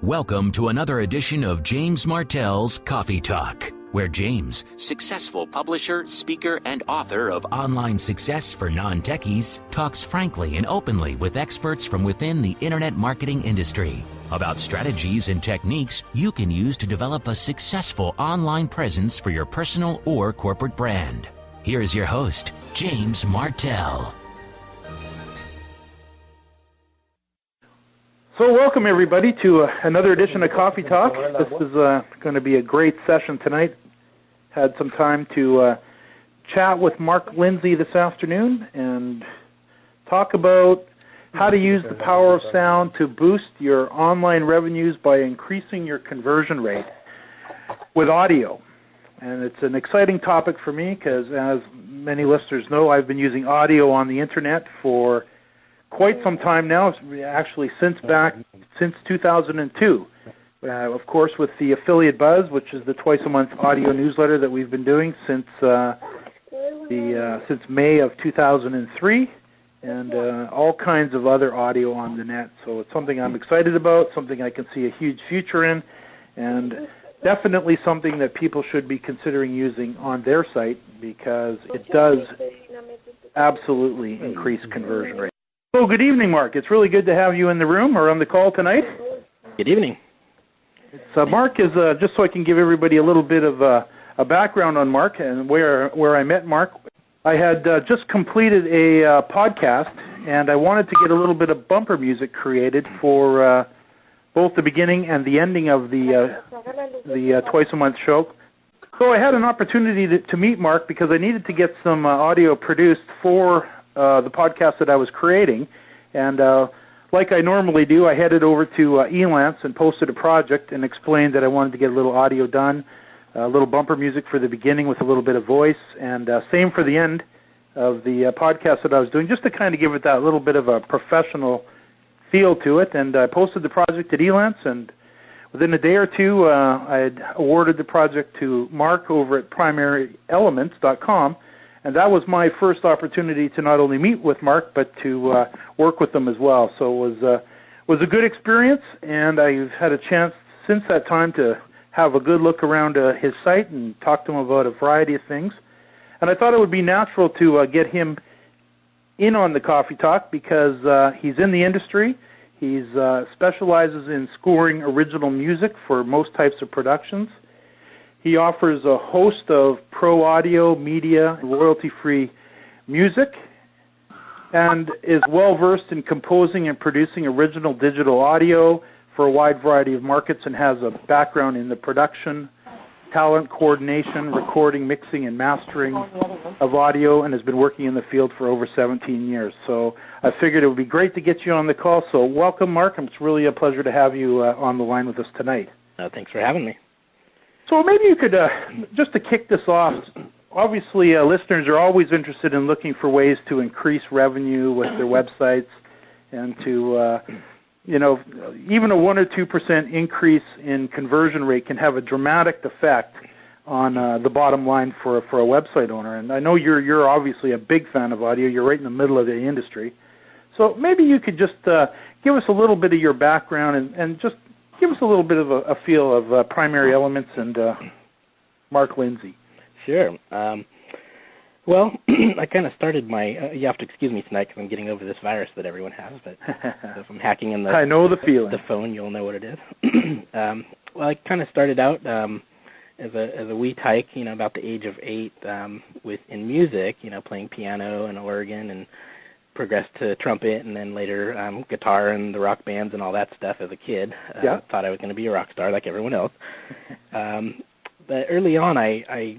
Welcome to another edition of James Martell's Coffee Talk, where James, successful publisher, speaker, and author of Online Success for Non-Techies, talks frankly and openly with experts from within the internet marketing industry about strategies and techniques you can use to develop a successful online presence for your personal or corporate brand. Here's your host, James Martell. So welcome everybody to another edition of Coffee Talk. This is going to be a great session tonight. Had some time to chat with Mark Lindsey this afternoon and talk about how to use the power of sound to boost your online revenues by increasing your conversion rate with audio. And it's an exciting topic for me because, as many listeners know, I've been using audio on the internet for quite some time now, actually since 2002. Of course, with the Affiliate Buzz, which is the twice-a-month audio newsletter that we've been doing since May of 2003, and all kinds of other audio on the net. So it's something I'm excited about, something I can see a huge future in, and definitely something that people should be considering using on their site because it does absolutely increase conversion rate. So good evening, Mark. It's really good to have you in the room or on the call tonight. Good evening. Mark is, just so I can give everybody a little bit of a background on Mark and where I met Mark. I had just completed a podcast, and I wanted to get a little bit of bumper music created for both the beginning and the ending of the twice-a-month show. So I had an opportunity to meet Mark because I needed to get some audio produced for the podcast that I was creating, and like I normally do, I headed over to Elance and posted a project and explained that I wanted to get a little audio done, a little bumper music for the beginning with a little bit of voice, and same for the end of the podcast that I was doing, just to kind of give it that little bit of a professional feel to it. And I posted the project at Elance, and within a day or two, I had awarded the project to Mark over at primaryelements.com. And that was my first opportunity to not only meet with Mark, but to work with him as well. So it was a good experience, and I've had a chance since that time to have a good look around his site and talk to him about a variety of things. And I thought it would be natural to get him in on the Coffee Talk because he's in the industry. He specializes in scoring original music for most types of productions. He offers a host of pro audio, media, royalty-free music, and is well-versed in composing and producing original digital audio for a wide variety of markets, and has a background in the production, talent coordination, recording, mixing, and mastering of audio, and has been working in the field for over 17 years. So I figured it would be great to get you on the call. So welcome, Mark. It's really a pleasure to have you on the line with us tonight. Thanks for having me. So maybe you could, just to kick this off, obviously listeners are always interested in looking for ways to increase revenue with their websites and to, even a 1 or 2% increase in conversion rate can have a dramatic effect on the bottom line for a website owner. And I know you're obviously a big fan of audio. You're right in the middle of the industry. So maybe you could just give us a little bit of your background and just give us a little bit of a feel of Primary Elements and Mark Lindsey. Sure. Well, I kind of started my, you have to excuse me tonight because I'm getting over this virus that everyone has, but if I'm hacking in I know the feeling. The phone, you'll know what it is. Well, I kind of started out as a wee tyke, about the age of 8 in music, playing piano and organ, and progressed to trumpet and then later guitar and the rock bands and all that stuff as a kid. Thought I was going to be a rock star like everyone else. But early on, I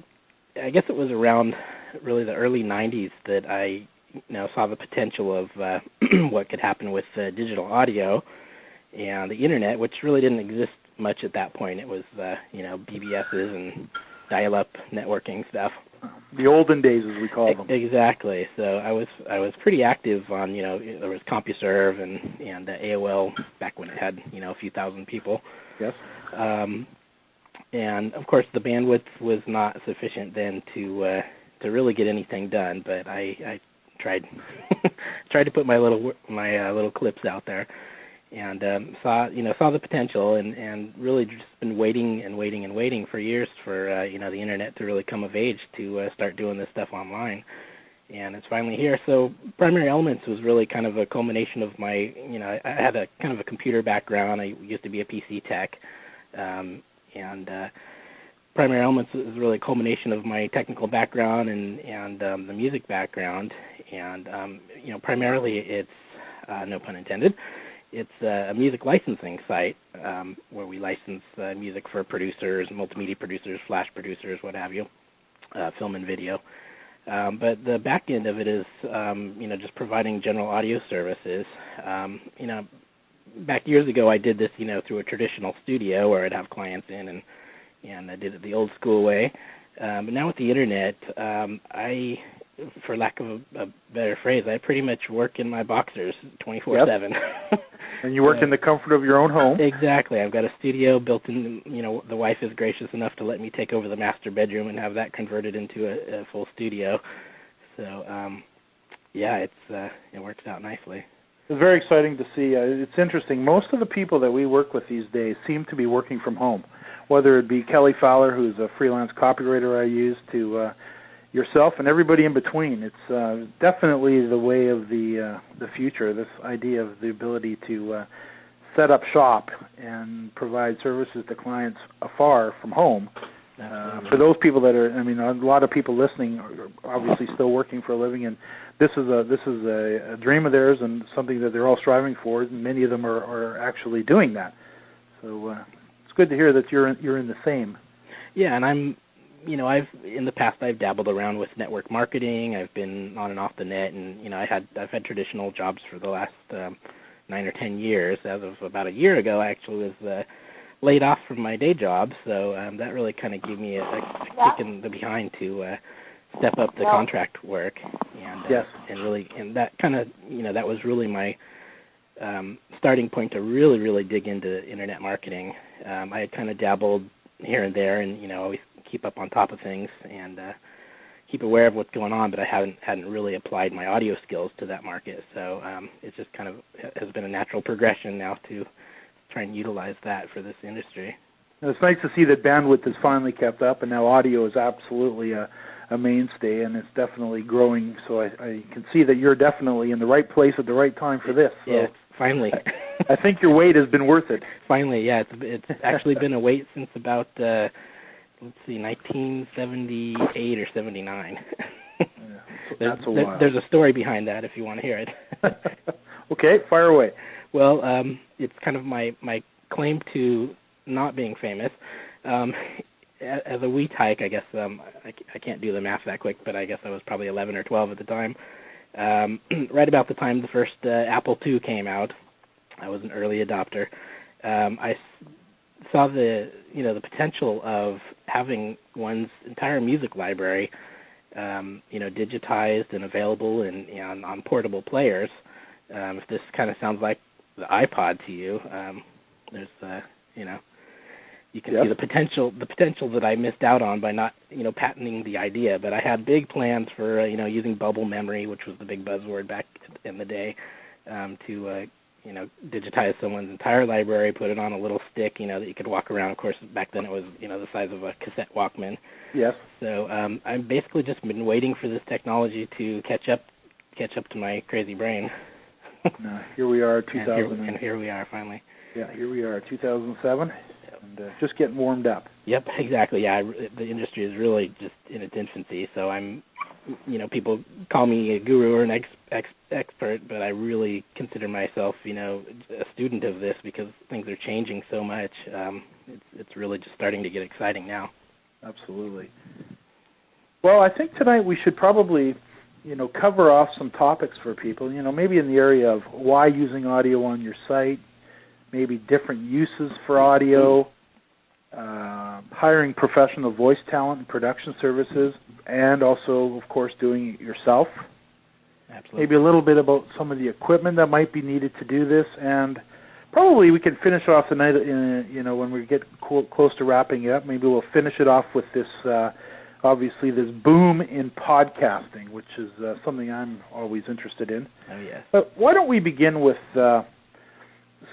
guess it was around really the early 90s that I saw the potential of what could happen with digital audio and the internet, which really didn't exist much at that point. It was, BBSs and dial-up networking stuff. The olden days, as we call them. Exactly. So I was pretty active on, there was CompuServe and AOL back when it had, a few thousand people. Yes. And of course the bandwidth was not sufficient then to really get anything done. But I tried to put my little clips out there, and saw the potential, and really just been waiting for years for the internet to really come of age to start doing this stuff online. And it's finally here. So Primary Elements was really kind of a culmination of my, I had a kind of a computer background. I used to be a PC tech, and Primary Elements is really a culmination of my technical background and the music background. And primarily it's no pun intended. It's a music licensing site where we license music for producers, multimedia producers, flash producers, what have you, film and video. But the back end of it is, just providing general audio services. Back years ago, I did this, through a traditional studio where I'd have clients in, and I did it the old school way. But now with the internet, I, for lack of a better phrase, I pretty much work in my boxers 24/7. Yep. And you work in the comfort of your own home. Exactly. I've got a studio built in. The wife is gracious enough to let me take over the master bedroom and have that converted into a full studio. So, it works out nicely. It's very exciting to see. It's interesting. Most of the people that we work with these days seem to be working from home, whether it be Kelly Fowler, who's a freelance copywriter I use, to yourself and everybody in between. It's definitely the way of the future, this idea of the ability to set up shop and provide services to clients afar from home. For those people that are, a lot of people listening are obviously still working for a living, and this is a dream of theirs and something that they're all striving for, and many of them are actually doing that. So it's good to hear that you're in the same. Yeah, and I'm, in the past I've dabbled around with network marketing. I've been on and off the net, and I've had traditional jobs for the last 9 or 10 years. As of about a year ago, I actually was laid off from my day job, so that really kind of gave me a kick in the behind to step up the contract work, and yes, and that kind of that was really my starting point to really dig into internet marketing. I had kind of dabbled here and there, and always keep up on top of things and keep aware of what's going on, but I hadn't really applied my audio skills to that market. So it just kind of has been a natural progression now to try and utilize that for this industry. And it's nice to see that bandwidth is finally kept up, and now audio is absolutely a mainstay, and it's definitely growing. So I can see that you're definitely in the right place at the right time for this. So yeah, finally. I think your wait has been worth it. Finally, yeah. It's actually been a wait since about 1978 or 79. That's a while. There's a story behind that if you want to hear it. Okay, fire away. Well, it's kind of my claim to not being famous. As a wee tyke, I guess, I can't do the math that quick, but I guess I was probably 11 or 12 at the time. Right about the time the first Apple II came out, I was an early adopter. I saw the potential of having one's entire music library, digitized and available and on portable players. If this kind of sounds like the iPod to you, there's you can see the potential that I missed out on by not patenting the idea. But I had big plans for using bubble memory, which was the big buzzword back in the day, to digitize someone's entire library, put it on a little stick, that you could walk around. Of course, back then it was, the size of a cassette Walkman. Yes. So I've basically just been waiting for this technology to catch up to my crazy brain. Here we are, 2000. And here we are, finally. Yeah, here we are, 2007, and just getting warmed up. Yep, exactly. Yeah, the industry is really just in its infancy, so I'm, people call me a guru or an expert, but I really consider myself, a student of this because things are changing so much. It's really just starting to get exciting now. Absolutely. Well, I think tonight we should probably, cover off some topics for people, maybe in the area of why using audio on your site, maybe different uses for audio, hiring professional voice talent and production services, and also, of course, doing it yourself. Absolutely. Maybe a little bit about some of the equipment that might be needed to do this, and probably we can finish off the night, when we get close to wrapping it up. Maybe we'll finish it off with this, obviously, this boom in podcasting, which is something I'm always interested in. Oh, yes. But why don't we begin with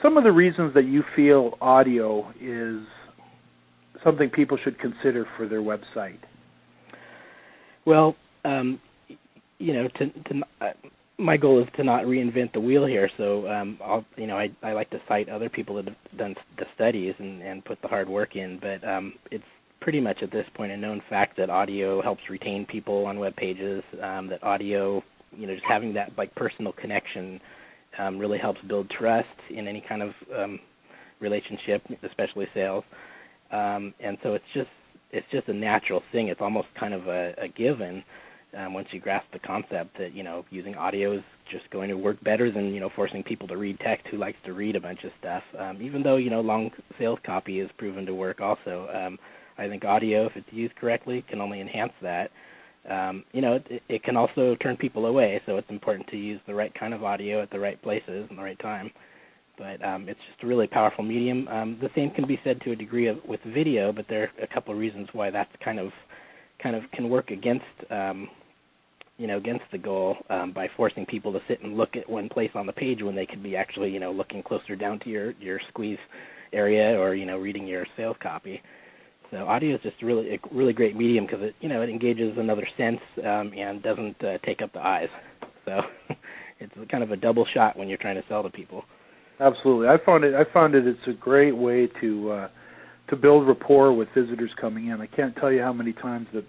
some of the reasons that you feel audio is something people should consider for their website? Well, my goal is to not reinvent the wheel here. So, I like to cite other people that have done the studies and put the hard work in. But it's pretty much at this point a known fact that audio helps retain people on web pages. That audio, just having that like personal connection, really helps build trust in any kind of relationship, especially sales. And so it's just a natural thing. It's almost kind of a given once you grasp the concept that using audio is just going to work better than forcing people to read text who likes to read a bunch of stuff. Even though long sales copy is proven to work also. I think audio, if it's used correctly, can only enhance that. It can also turn people away, so it's important to use the right kind of audio at the right places and the right time. But it's just a really powerful medium. The same can be said to a degree with video, but there are a couple of reasons why that's kind of can work against against the goal by forcing people to sit and look at one place on the page when they could be actually looking closer down to your squeeze area or reading your sales copy. So audio is just a really great medium because it it engages another sense and doesn't take up the eyes. So it's kind of a double shot when you're trying to sell to people. Absolutely, I found it. It's a great way to build rapport with visitors coming in. I can't tell you how many times that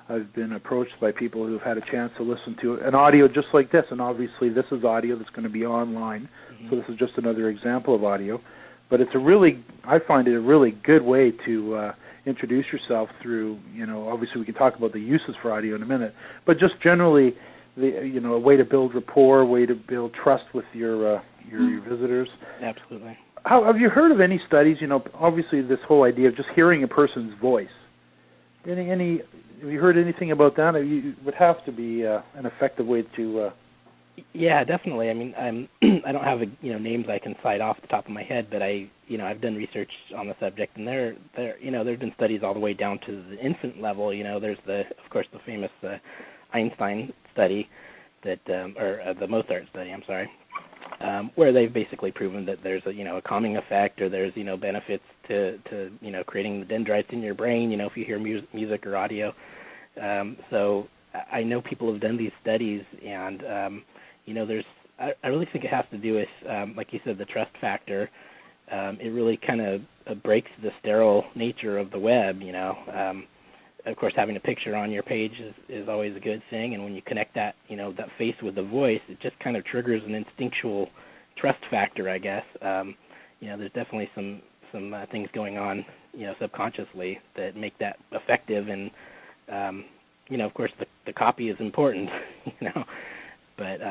I've been approached by people who've had a chance to listen to an audio just like this, and obviously this is audio that's going to be online. Mm-hmm. So this is just another example of audio, but I find it a really good way to introduce yourself through. Obviously we can talk about the uses for audio in a minute, but just generally, a way to build rapport, a way to build trust with your visitors. Absolutely. Have you heard of any studies? Obviously this whole idea of just hearing a person's voice. Have you heard anything about that? It would have to be an effective way to. Yeah, definitely. I mean, I don't have names I can cite off the top of my head, but I've done research on the subject, and there've been studies all the way down to the infant level. There's of course the famous Einstein study or the Mozart study. I'm sorry. Where they've basically proven that there's a calming effect, or there's benefits to creating the dendrites in your brain if you hear music or audio. So I know people have done these studies, and I really think it has to do with like you said, the trust factor. It really kind of breaks the sterile nature of the web. Of course, having a picture on your page is always a good thing, and when you connect that, that face with the voice, it just kind of triggers an instinctual trust factor, I guess. There's definitely some things going on, subconsciously that make that effective, and of course, the copy is important, but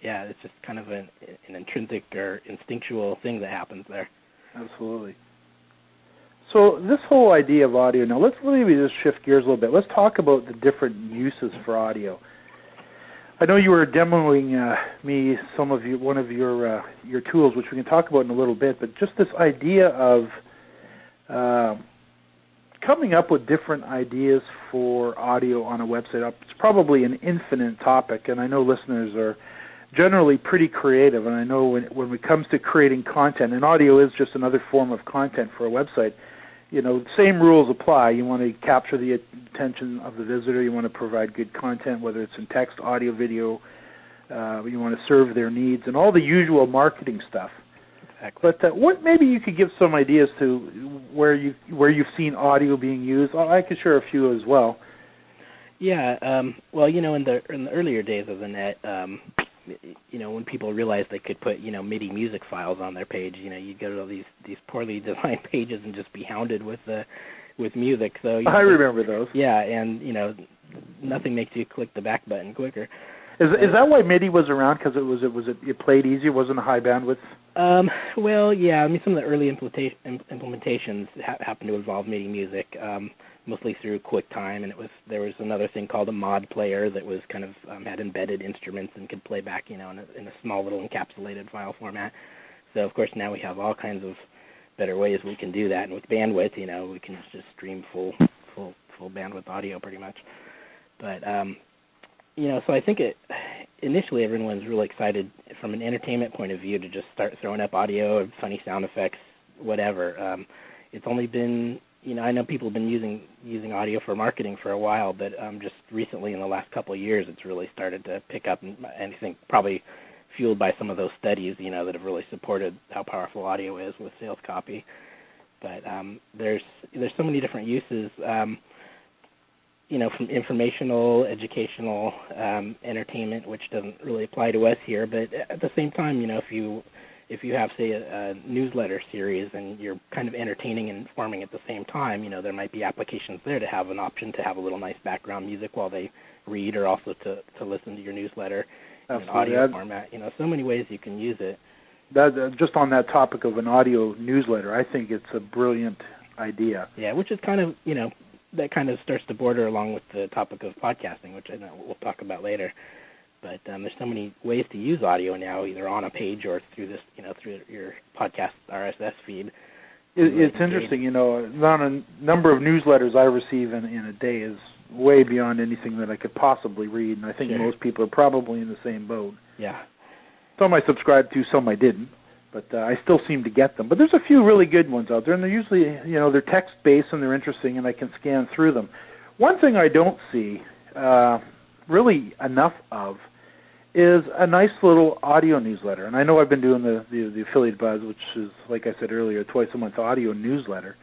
it's just kind of an intrinsic or instinctual thing that happens there. Absolutely. So this whole idea of audio, now let's maybe just shift gears a little bit. Let's talk about the different uses for audio. I know you were demoing me one of your tools, which we can talk about in a little bit, but just this idea of coming up with different ideas for audio on a website. It's probably an infinite topic, and I know listeners are generally pretty creative, and I know when it comes to creating content, and audio is just another form of content for a website, same rules apply. You want to capture the attention of the visitor. You want to provide good content, whether it's in text, audio, video. You want to serve their needs and all the usual marketing stuff. Exactly. But what maybe you could give some ideas to where you've seen audio being used. I could share a few as well. Yeah. Well, in the earlier days of the net, when people realized they could put, MIDI music files on their page, you'd go to all these poorly designed pages and just be hounded with music. So I remember those. Yeah, and nothing makes you click the back button quicker. Is that why MIDI was around? Because it played easier, wasn't a high bandwidth? Well, yeah. I mean, some of the early implementations happened to involve MIDI music, mostly through QuickTime, and there was another thing called a mod player that was kind of had embedded instruments and could play back, in a small little encapsulated file format. So of course now we have all kinds of better ways we can do that, and with bandwidth, we can just stream full bandwidth audio pretty much. But so I think initially everyone's really excited from an entertainment point of view to just start throwing up audio, funny sound effects, whatever. It's only been, I know people have been using audio for marketing for a while, but just recently in the last couple of years, it's really started to pick up, and I think probably fueled by some of those studies, that have really supported how powerful audio is with sales copy. But there's so many different uses, from informational, educational, entertainment, which doesn't really apply to us here. But at the same time, if you have, say, a newsletter series and you're kind of entertaining and informing at the same time, there might be applications there to have an option to have a little nice background music while they read, or also to listen to your newsletter in an audio format. So many ways you can use it. Just on that topic of an audio newsletter, I think it's a brilliant idea. Yeah, which is kind of, that kind of starts to border along with the topic of podcasting, which I know we'll talk about later. But there's so many ways to use audio now, either on a page or through this, through your podcast RSS feed. It's interesting, the number of newsletters I receive in a day is way beyond anything that I could possibly read, and I think most people are probably in the same boat. Yeah. Some I subscribed to, some I didn't, but I still seem to get them. But there's a few really good ones out there, and they're usually, they're text-based and they're interesting, and I can scan through them. One thing I don't see really enough of is a nice little audio newsletter. And I know I've been doing the Affiliate Buzz, which is, like I said earlier, twice-a-month audio newsletter.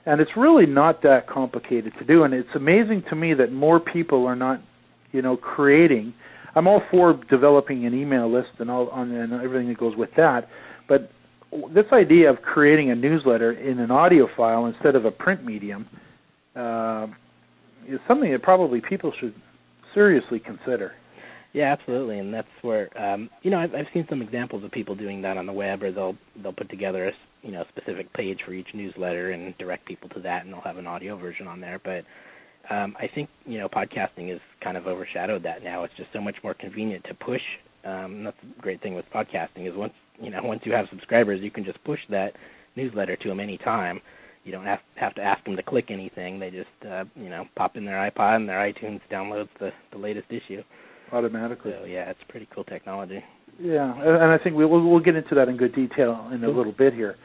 And it's really not that complicated to do, and it's amazing to me that more people are not, creating. I'm all for developing an email list and and everything that goes with that, but this idea of creating a newsletter in an audio file instead of a print medium is something that probably people should seriously consider. Yeah, absolutely, and that's where I've seen some examples of people doing that on the web, or they'll put together a specific page for each newsletter and direct people to that, and they'll have an audio version on there. But I think podcasting has kind of overshadowed that now. It's just so much more convenient to push. That's the great thing with podcasting is once you have subscribers, you can just push that newsletter to them anytime. You don't have to ask them to click anything. They just pop in their iPod and their iTunes downloads the latest issue automatically. So yeah, it's pretty cool technology. Yeah, and I think we'll get into that in good detail in a little bit here.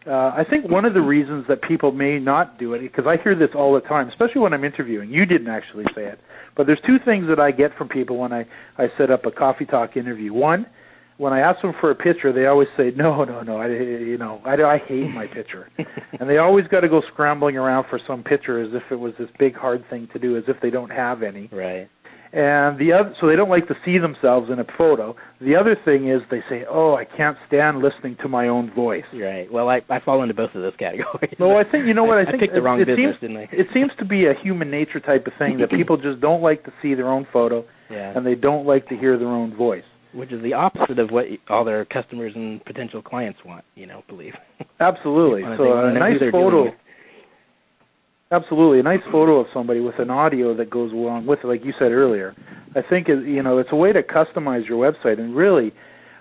I think one of the reasons that people may not do it, because I hear this all the time, especially when I'm interviewing. You didn't actually say it, but there's two things that I get from people when I set up a Coffee Talk interview. One, when I ask them for a picture, they always say, no, I hate my picture. And they always got to go scrambling around for some picture as if it was this big hard thing to do, as if they don't have any. Right. And so they don't like to see themselves in a photo. The other thing is they say, I can't stand listening to my own voice. Right. Well, I fall into both of those categories. No, I think, I think picked the wrong business, didn't I? It seems to be a human nature type of thing that people just don't like to see their own photo, and they don't like to hear their own voice. Which is the opposite of what all their customers and potential clients want, believe. Absolutely. So a nice photo. Absolutely, a nice photo of somebody with an audio that goes along with it, like you said earlier. I think it's a way to customize your website, and really,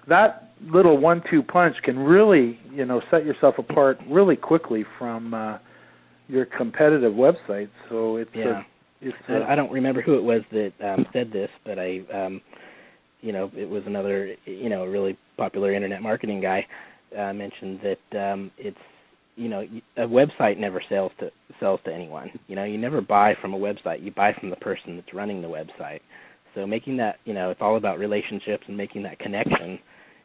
that little 1-2 punch can really set yourself apart really quickly from your competitive website. So it's I don't remember who it was that said this, but it was another really popular internet marketing guy mentioned that it's. A website never sells to anyone. You never buy from a website. You buy from the person that's running the website. So making that, it's all about relationships, and making that connection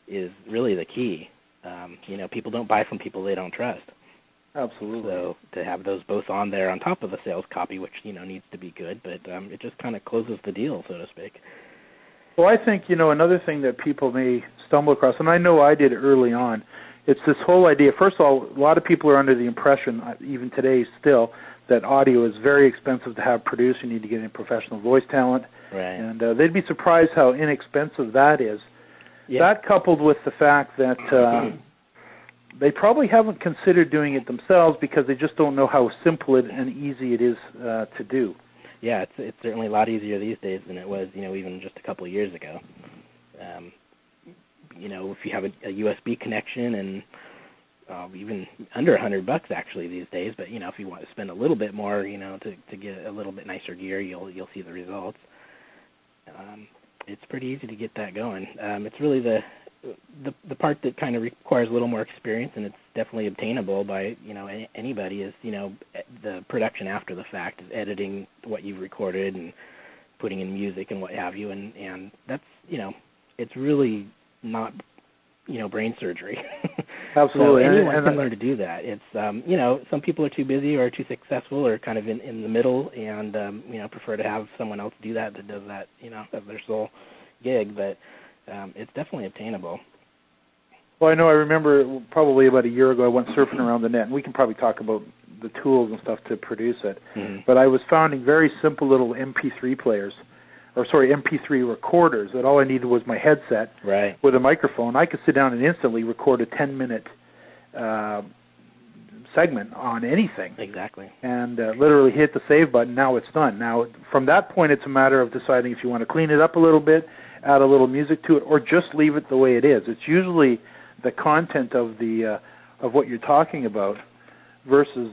is really the key. People don't buy from people they don't trust. Absolutely. So to have those both on there on top of the sales copy, which, needs to be good, but it just kind of closes the deal, so to speak. Well, I think, another thing that people may stumble across, and I know I did early on, it's this whole idea. First of all, a lot of people are under the impression, even today still, that audio is very expensive to have produced. You need to get in professional voice talent. Right. And they'd be surprised how inexpensive that is. Yeah. That coupled with the fact that they probably haven't considered doing it themselves because they just don't know how simple and easy it is to do. Yeah, it's certainly a lot easier these days than it was, even just a couple of years ago. If you have a USB connection and even under $100 actually these days, but if you want to spend a little bit more, to get a little bit nicer gear, you'll see the results. It's pretty easy to get that going. It's really the part that kind of requires a little more experience, and it's definitely obtainable by anybody. Is the production after the fact, is editing what you've recorded and putting in music and what have you, and that's it's really not brain surgery. Absolutely. So anyone can learn to do that. It's some people are too busy or too successful or kind of in the middle, and prefer to have someone else do that does that as their sole gig. But it's definitely obtainable. Well, I know. I remember probably about a year ago I went surfing around the net, and we can probably talk about the tools and stuff to produce it. Mm-hmm. But I was finding very simple little MP3 players, MP3 recorders, that all I needed was my headset with a microphone. I could sit down and instantly record a 10-minute segment on anything. Exactly. And literally hit the save button. Now it's done. Now, from that point, it's a matter of deciding if you want to clean it up a little bit, add a little music to it, or just leave it the way it is. It's usually the content of of what you're talking about versus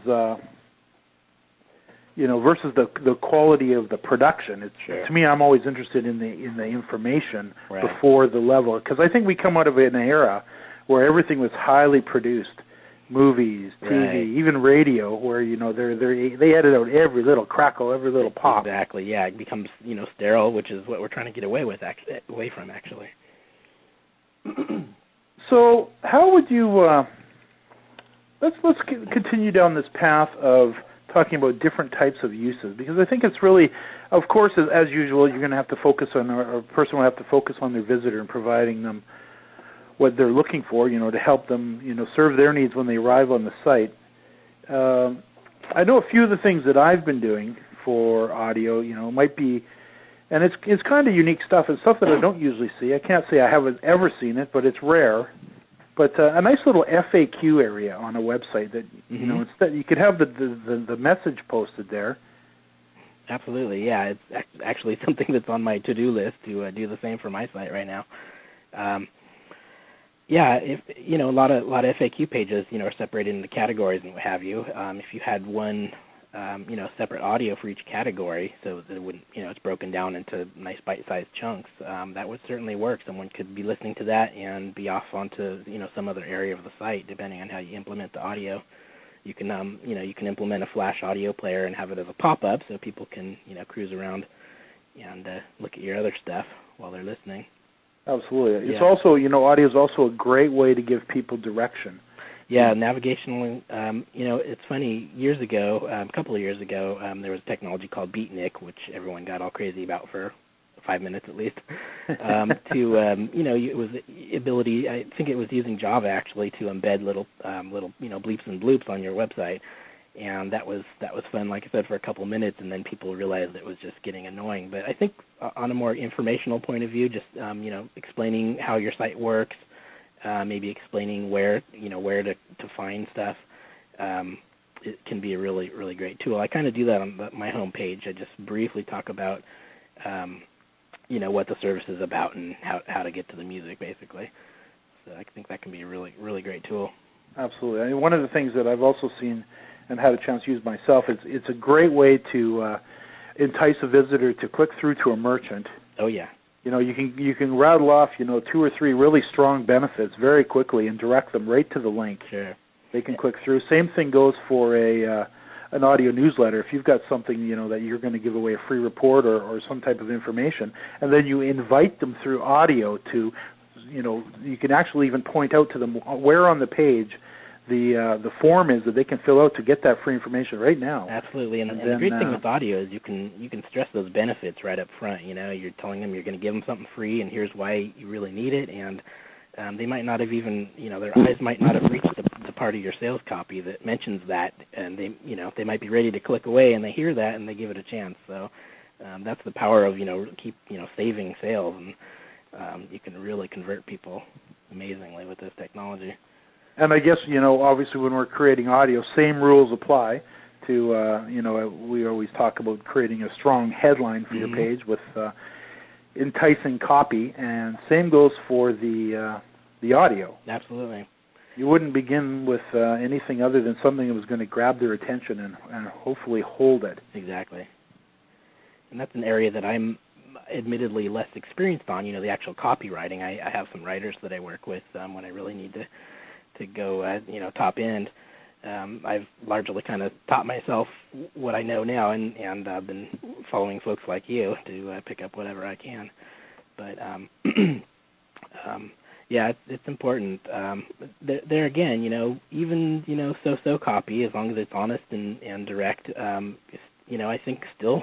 versus the quality of the production. It's to me, I'm always interested in the information before the level, because I think we come out of an era where everything was highly produced, movies, TV, even radio, where they edit out every little crackle, every little pop. Exactly. Yeah, it becomes sterile, which is what we're trying to get away from actually. So how would you? Let's continue down this path of talking about different types of uses, because I think it's really, of course, as usual, you're going to have to focus on, or a person will have to focus on their visitor and providing them what they're looking for, to help them, serve their needs when they arrive on the site. I know a few of the things that I've been doing for audio, might be, and it's kind of unique stuff. It's stuff that I don't usually see. I can't say I haven't ever seen it, but it's rare. But a nice little FAQ area on a website that instead you could have the message posted there. Absolutely, yeah. It's actually something that's on my to-do list to do the same for my site right now. If a lot of FAQ pages are separated into categories and what have you. If you had one separate audio for each category, so that it wouldn't it's broken down into nice bite-sized chunks, that would certainly work. Someone could be listening to that and be off onto some other area of the site, depending on how you implement the audio. You can you can implement a flash audio player and have it as a pop-up, so people can cruise around and look at your other stuff while they're listening. Absolutely. It's also audio is also a great way to give people direction. Yeah, navigational. It's funny. Years ago, a couple of years ago, there was technology called Beatnik, which everyone got all crazy about for 5 minutes at least. It was the ability. I think it was using Java actually to embed little bleeps and bloops on your website, and that was fun. Like I said, for a couple of minutes, and then people realized it was just getting annoying. But I think on a more informational point of view, just explaining how your site works. Maybe explaining where to find stuff. It can be a really, really great tool. I kind of do that on my home page. I just briefly talk about, what the service is about and how to get to the music, basically. So I think that can be a really, really great tool. Absolutely. I mean, one of the things that I've also seen and had a chance to use myself is it's a great way to entice a visitor to click through to a merchant. Oh, yeah. You can rattle off, 2 or 3 really strong benefits very quickly and direct them right to the link. Sure. They can click through. Same thing goes for an audio newsletter. If you've got something, that you're going to give away a free report or some type of information, and then you invite them through audio to, you can actually even point out to them where on the page the form is that they can fill out to get that free information right now. Absolutely, and the great thing with audio is you can stress those benefits right up front. You're telling them you're going to give them something free, and here's why you really need it. And they might not have even, their eyes might not have reached the part of your sales copy that mentions that, and they might be ready to click away, and they hear that and they give it a chance. So that's the power of keep saving sales, and you can really convert people amazingly with this technology. And I guess, obviously when we're creating audio, same rules apply to, we always talk about creating a strong headline for your page with enticing copy, and same goes for the audio. Absolutely. You wouldn't begin with anything other than something that was going to grab their attention and hopefully hold it. Exactly. And that's an area that I'm admittedly less experienced on, the actual copywriting. I have some writers that I work with when I really need to go, top end. I've largely kind of taught myself what I know now, and I've been following folks like you to pick up whatever I can. But yeah, it's important. There again, even so-so copy, as long as it's honest and direct, I think still,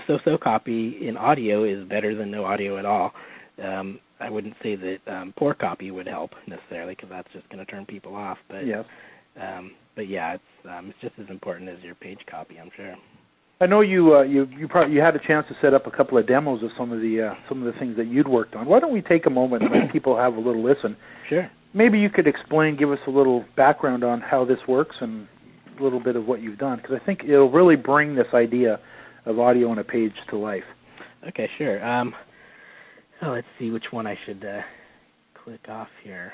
so-so copy in audio is better than no audio at all. I wouldn't say that poor copy would help necessarily, because that's just going to turn people off. But yes. But yeah, it's just as important as your page copy, I'm sure. I know you probably had a chance to set up a couple of demos of some of the things that you'd worked on. Why don't we take a moment and let people have a little listen? Sure. Maybe you could give us a little background on how this works and a little bit of what you've done, because I think it'll really bring this idea of audio on a page to life. Okay, sure. Let's see which one I should click off here.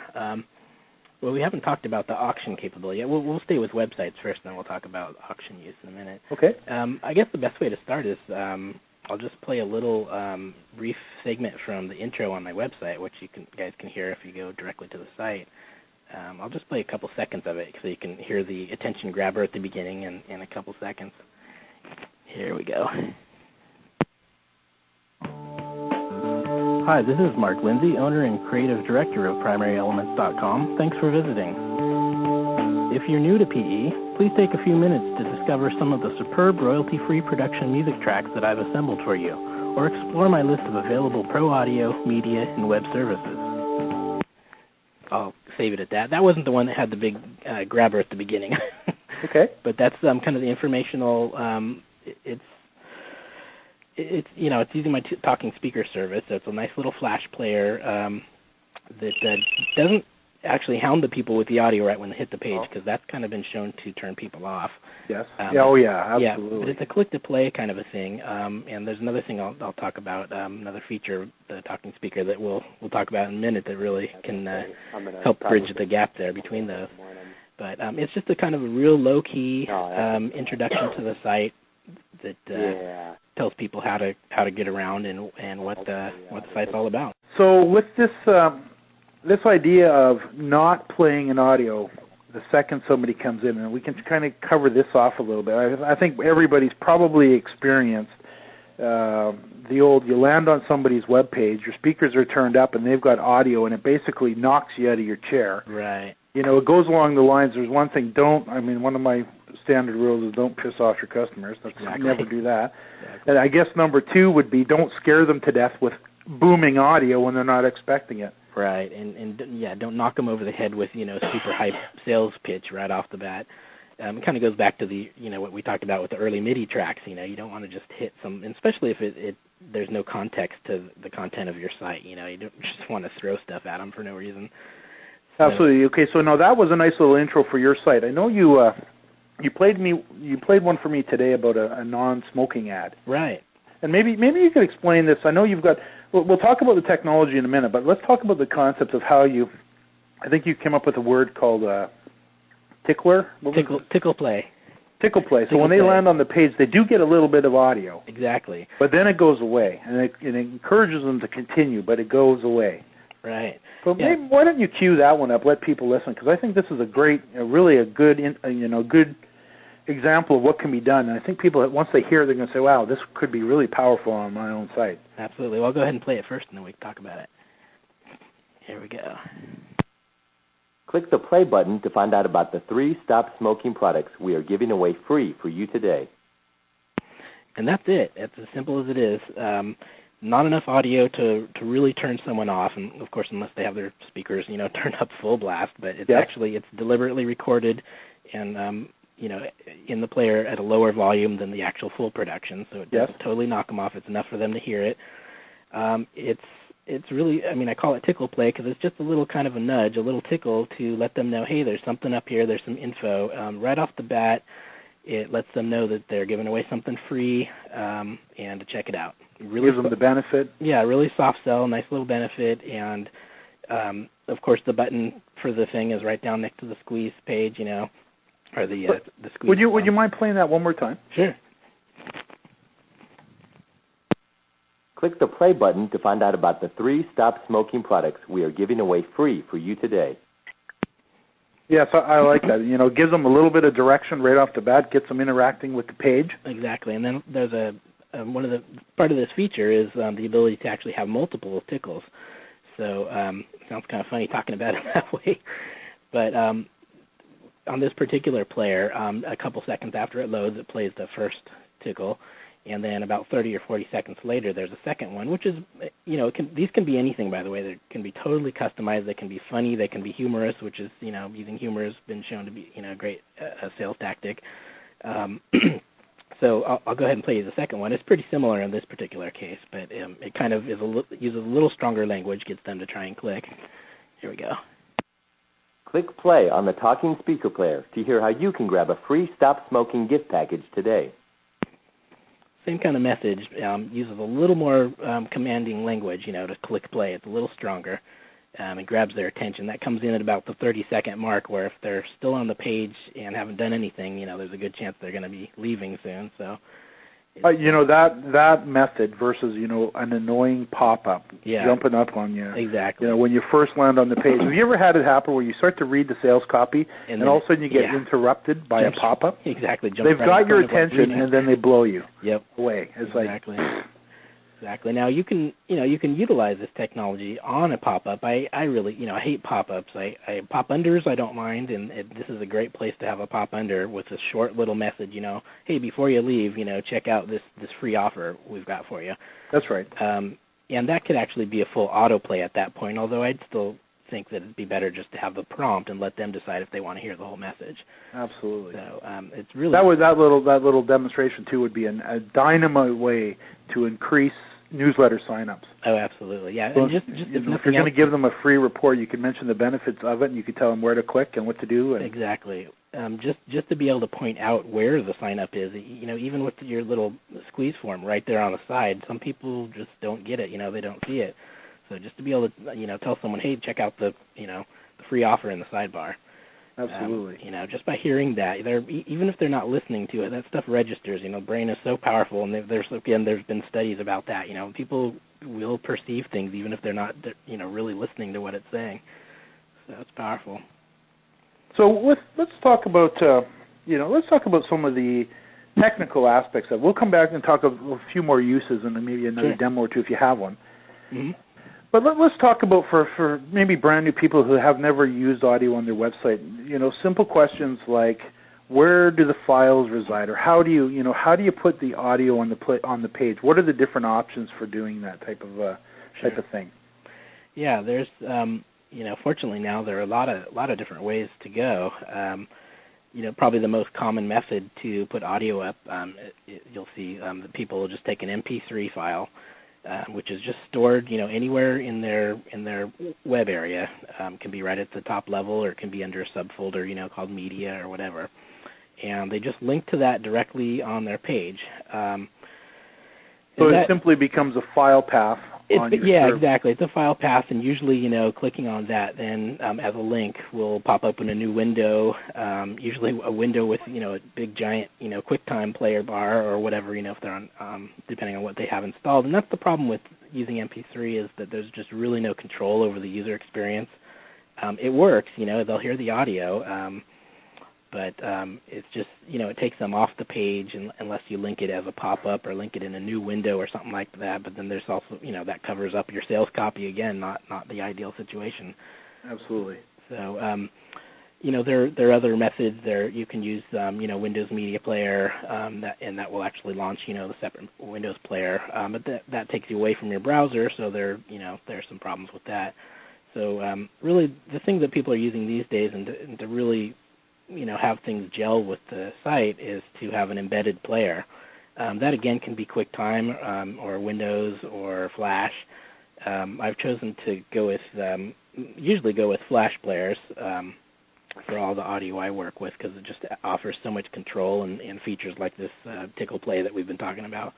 Well, we haven't talked about the auction capability yet. We'll stay with websites first, and then we'll talk about auction use in a minute. Okay. I guess the best way to start is I'll just play a little brief segment from the intro on my website, which you guys can hear if you go directly to the site. I'll just play a couple seconds of it so you can hear the attention grabber at the beginning in a couple seconds. Here we go. Hi, this is Mark Lindsey, owner and creative director of PrimaryElements.com. Thanks for visiting. If you're new to PE, please take a few minutes to discover some of the superb royalty-free production music tracks that I've assembled for you, or explore my list of available pro audio, media, and web services. I'll save it at that. That wasn't the one that had the big grabber at the beginning. Okay. But that's kind of the informational. It's using my talking speaker service. So it's a nice little flash player that doesn't actually hound the people with the audio right when they hit the page, because that's kind of been shown to turn people off. Yes. Absolutely. Yeah, but it's a click to play kind of a thing. And there's another thing I'll talk about, another feature of the talking speaker that we'll talk about in a minute that really can help bridge the gap there between those. But it's just a kind of a real low-key introduction to the site that tells people how to get around and what the site's all about. So with this idea of not playing an audio the second somebody comes in, and we can kind of cover this off a little bit. I think everybody's probably experienced the old, you land on somebody's web page, your speakers are turned up, and they've got audio, and it basically knocks you out of your chair. Right. It goes along the lines, there's one thing, one of my standard rules is don't piss off your customers. Exactly. Never do that. Exactly. And I guess number two would be don't scare them to death with booming audio when they're not expecting it. Right, and don't knock them over the head with, super hype sales pitch right off the bat. It kind of goes back to the, what we talked about with the early MIDI tracks. You don't want to just hit some, and especially if there's no context to the content of your site. You don't just want to throw stuff at them for no reason. Absolutely. Okay, so now that was a nice little intro for your site. I know you played one for me today about a non-smoking ad. Right. And maybe you could explain this. I know you've got. We'll talk about the technology in a minute, but let's talk about the concept of how you. I think you came up with a word called tickler. Tickle play. Tickle play. So when they land on the page, they do get a little bit of audio. Exactly. But then it goes away, and it encourages them to continue, but it goes away. Right. So maybe why don't you cue that one up? Let people listen, because I think this is really a good example of what can be done. And I think people, once they hear it, they're going to say, wow, this could be really powerful on my own site. Absolutely. Well, I'll go ahead and play it first, and then we can talk about it. Here we go. Click the play button to find out about the 3 stop smoking products we are giving away free for you today. And that's it. It's as simple as it is. Not enough audio to really turn someone off, and of course, unless they have their speakers, turned up full blast. But it's it's deliberately recorded, and in the player at a lower volume than the actual full production, so it doesn't totally knock them off. It's enough for them to hear it. It's really, I call it tickle play because it's just a little kind of a nudge, a little tickle to let them know, hey, there's something up here, there's some info. Right off the bat, it lets them know that they're giving away something free and to check it out. Really gives them the benefit. Yeah, really soft sell, nice little benefit, and of course the button for the thing is right down next to the squeeze page, or the squeeze. Would you mind playing that one more time? Sure. Click the play button to find out about the 3 stop smoking products we are giving away free for you today. Yes, I like that. You know, it gives them a little bit of direction right off the bat, gets them interacting with the page. Exactly, and then there's part of this feature is the ability to actually have multiple tickles. So it sounds kind of funny talking about it that way, but on this particular player, a couple seconds after it loads, it plays the first tickle, and then about 30 or 40 seconds later, there's a second one, which is, you know, these can be anything, by the way. They can be totally customized. They can be funny. They can be humorous, which is, you know, using humor has been shown to be, you know, a great sales tactic. So I'll go ahead and play you the second one. It's pretty similar in this particular case, but it kind of uses a little stronger language, gets them to try and click. Here we go. Click play on the talking speaker player to hear how you can grab a free Stop Smoking gift package today. Same kind of message, uses a little more commanding language, you know, to click play. It's a little stronger. It grabs their attention. That comes in at about the 30-second mark, where if they're still on the page and haven't done anything, you know, there's a good chance they're going to be leaving soon. So, you know, that method versus, you know, an annoying pop-up jumping up on you. Exactly. You know, when you first land on the page. Have you ever had it happen where you start to read the sales copy and all of a sudden you get interrupted by a pop-up? Exactly. They've got your attention and then they blow you away. It's exactly. Exactly. Now you can utilize this technology on a pop-up. I really, you know, I hate pop-ups. I pop-unders I don't mind, and this is a great place to have a pop-under with a short little message, you know, hey, before you leave, you know, check out this free offer we've got for you. That's right. And that could actually be a full autoplay at that point, although I'd still think that it'd be better just to have the prompt and let them decide if they want to hear the whole message. Absolutely. So it's really that little demonstration too would be a dynamite way to increase newsletter signups. Oh, absolutely, yeah. So and just if you're going to give them a free report, you can mention the benefits of it, and you can tell them where to click and what to do. Exactly. Just to be able to point out where the sign up is, you know, even with your little squeeze form right there on the side, some people just don't get it. You know, they don't see it. So just to be able to, you know, tell someone, hey, check out the free offer in the sidebar. Absolutely. You know, just by hearing that, even if they're not listening to it, that stuff registers. You know, brain is so powerful, and there's been studies about that. You know, people will perceive things even if they're not, you know, really listening to what it's saying. So it's powerful. So let's talk about some of the technical aspects of it. We'll come back and talk a few more uses and then maybe another demo or two if you have one. Mm-hmm. But let's talk about for maybe brand new people who have never used audio on their website. You know, simple questions like where do the files reside, or how do you put the audio on the page? What are the different options for doing that type of thing? Yeah, there's you know, fortunately now there are a lot of different ways to go. You know, probably the most common method to put audio up, you'll see that people will just take an MP3 file. Which is just stored, you know, anywhere in their web area. Can be right at the top level, or it can be under a subfolder, you know, called media or whatever. And they just link to that directly on their page. So it simply becomes a file path on your server. Exactly. It's a file path, and usually, you know, clicking on that then as a link will pop up in a new window, usually a window with, you know, a big giant, you know, QuickTime player bar or whatever, you know, if they're on, depending on what they have installed. And that's the problem with using MP3 is that there's just really no control over the user experience. It works, you know, they'll hear the audio, but it's just, you know, it takes them off the page unless you link it as a pop-up or link it in a new window or something like that. But then there's also, you know, that covers up your sales copy again, not the ideal situation. Absolutely. So, you know, there are other methods there. You can use, you know, Windows Media Player, and that will actually launch, you know, the separate Windows player. But that takes you away from your browser, so there are some problems with that. So really, the thing that people are using these days, and to really, you know, have things gel with the site, is to have an embedded player. That again can be QuickTime or Windows or Flash. I've chosen to usually go with Flash players for all the audio I work with, because it just offers so much control and features like this tickle play that we've been talking about.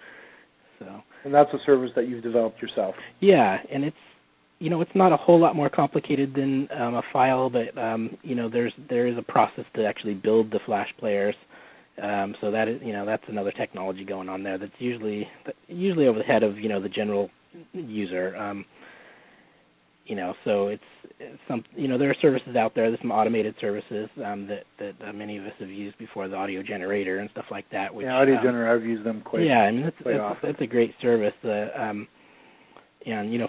So. And that's a service that you've developed yourself. Yeah, and it's, you know, it's not a whole lot more complicated than a file, but you know, there is a process to actually build the Flash players. So that is, that's another technology going on there that's usually over the head of, the general user. So it's some, there are services out there. There's some automated services that many of us have used before, the audio generator and stuff like that. Which, audio generator, I've used them quite. Yeah, I mean often. That's a great service. And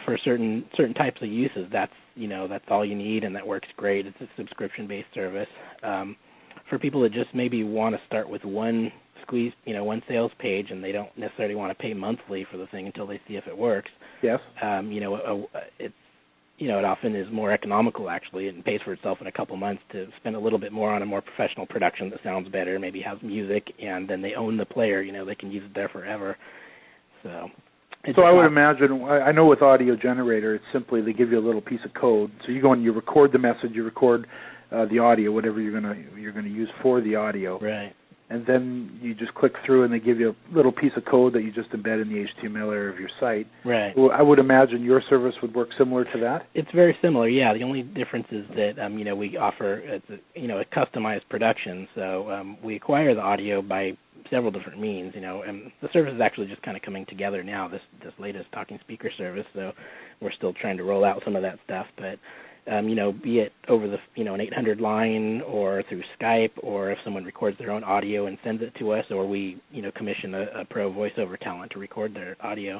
for certain types of uses, that's all you need, and that works great. It's a subscription-based service. For people that just maybe want to start with one sales page, and they don't necessarily want to pay monthly for the thing until they see if it works. Yes. It often is more economical, actually, and pays for itself in a couple months to spend a little bit more on a more professional production that sounds better, maybe has music, and then they own the player. They can use it there forever. So I would imagine, I know with audio generator, it's simply they give you a little piece of code. So you go and you record the message, you record the audio, whatever you're gonna use for the audio. Right. And then you just click through, and they give you a little piece of code that you just embed in the HTML area of your site. Right. Well, I would imagine your service would work similar to that. It's very similar, yeah. The only difference is that we offer a customized production. So we acquire the audio by several different means, and the service is actually just kind of coming together now. This latest talking speaker service. So we're still trying to roll out some of that stuff, but. Be it over the, an 800 line or through Skype, or if someone records their own audio and sends it to us, or we, commission a pro voiceover talent to record their audio,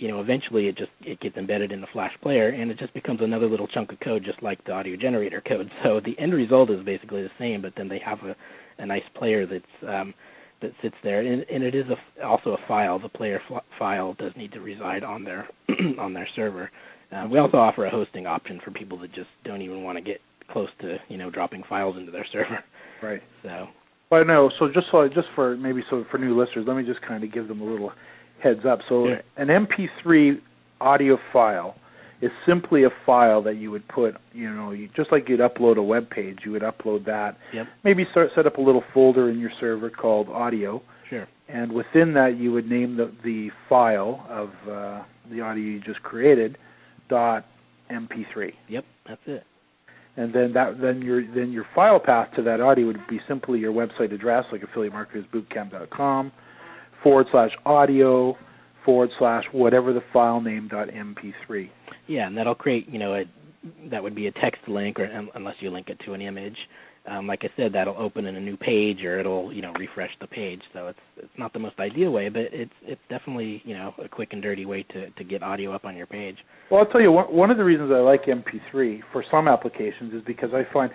eventually it gets embedded in the Flash player, and it just becomes another little chunk of code, just like the audio generator code. So the end result is basically the same, but then they have a nice player that's that sits there, and it is also a file. The player file does need to reside on their on their server. We also offer a hosting option for people that just don't even want to get close to, dropping files into their server. Right. So. Well, no. So just for new listeners, let me just kind of give them a little heads up. So yeah. An MP3 audio file is simply a file that you would put, just like you'd upload a web page, you would upload that. Yep. Maybe set up a little folder in your server called audio. Sure. And within that, you would name the file of the audio you just created. .mp3. Yep, that's it. And then your file path to that audio would be simply your website address, like affiliatemarketersbootcamp.com /audio / whatever the file name .mp3. Yeah, and that'll create that would be a text link, or unless you link it to an image. Like I said, that'll open in a new page, or it'll refresh the page. So it's not the most ideal way, but it's definitely a quick and dirty way to get audio up on your page. Well, I'll tell you, one of the reasons I like MP3 for some applications is because I find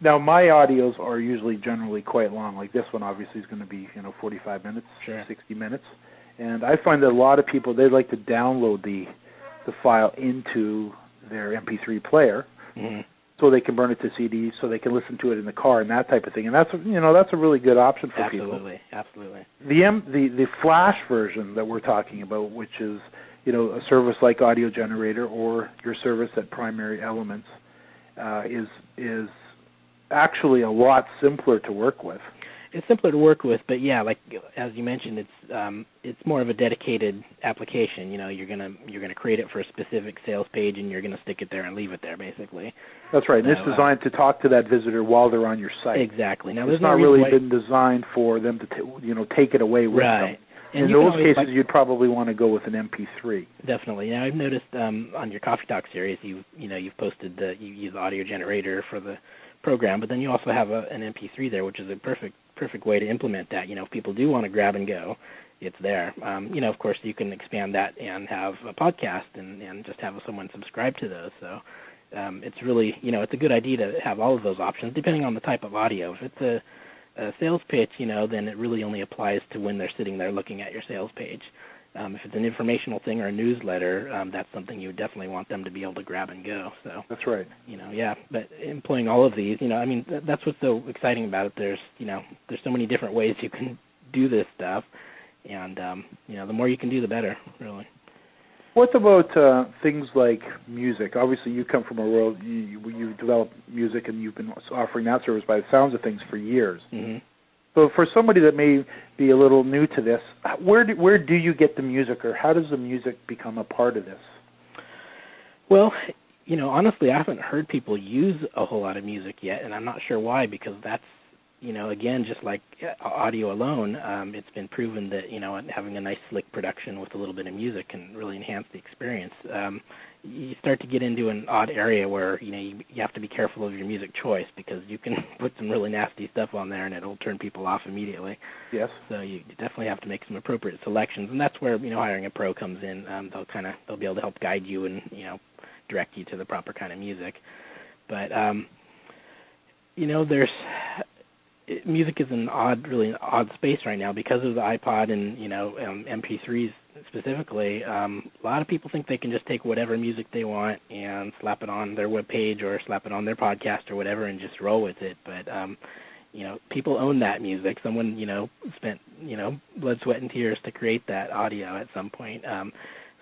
now my audios are usually generally quite long. Like this one, obviously, is going to be 45 minutes, sure. 60 minutes, and I find that a lot of people they like to download the file into their MP3 player. Mm-hmm. So they can burn it to CDs, so they can listen to it in the car and that type of thing, and that's a really good option for people. Absolutely. The Flash version that we're talking about, which is a service like Audio Generator or your service at Primary Elements, is actually a lot simpler to work with. It's simpler to work with, but yeah, like as you mentioned, it's more of a dedicated application. You're gonna create it for a specific sales page, and you're gonna stick it there and leave it there, basically. That's right. And it's designed to talk to that visitor while they're on your site. Exactly. Now, it's not really been designed for them to take it away with them. And in those cases, you'd probably want to go with an MP3. Definitely. Now, I've noticed on your Coffee Talk series, you've posted that you use the Audio Generator for the program, but then you also have an MP3 there, which is a perfect way to implement that. If people do want to grab and go, it's there. Of course, you can expand that and have a podcast and just have someone subscribe to those. So it's really, it's a good idea to have all of those options, depending on the type of audio. If it's a sales pitch, then it really only applies to when they're sitting there looking at your sales page. If it's an informational thing or a newsletter, that's something you would definitely want them to be able to grab and go. So that's right. Yeah. But employing all of these, that's what's so exciting about it. There's so many different ways you can do this stuff, and the more you can do, the better, really. What about things like music? Obviously, you come from a world you've developed music, and you've been offering that service by the sounds of things for years. Mm-hmm. So for somebody that may be a little new to this, where do you get the music, or how does the music become a part of this? Well, honestly, I haven't heard people use a whole lot of music yet, and I'm not sure why, because that's again, just like audio alone, it's been proven that, having a nice slick production with a little bit of music can really enhance the experience. You start to get into an odd area where, you have to be careful of your music choice, because you can put some really nasty stuff on there and it'll turn people off immediately. Yes. So you definitely have to make some appropriate selections, and that's where, hiring a pro comes in. They'll be able to help guide you and, direct you to the proper kind of music. But, music is really an odd space right now because of the iPod and, MP3s specifically. A lot of people think they can just take whatever music they want and slap it on their webpage or slap it on their podcast or whatever and just roll with it. But, people own that music. Someone, spent, blood, sweat, and tears to create that audio at some point.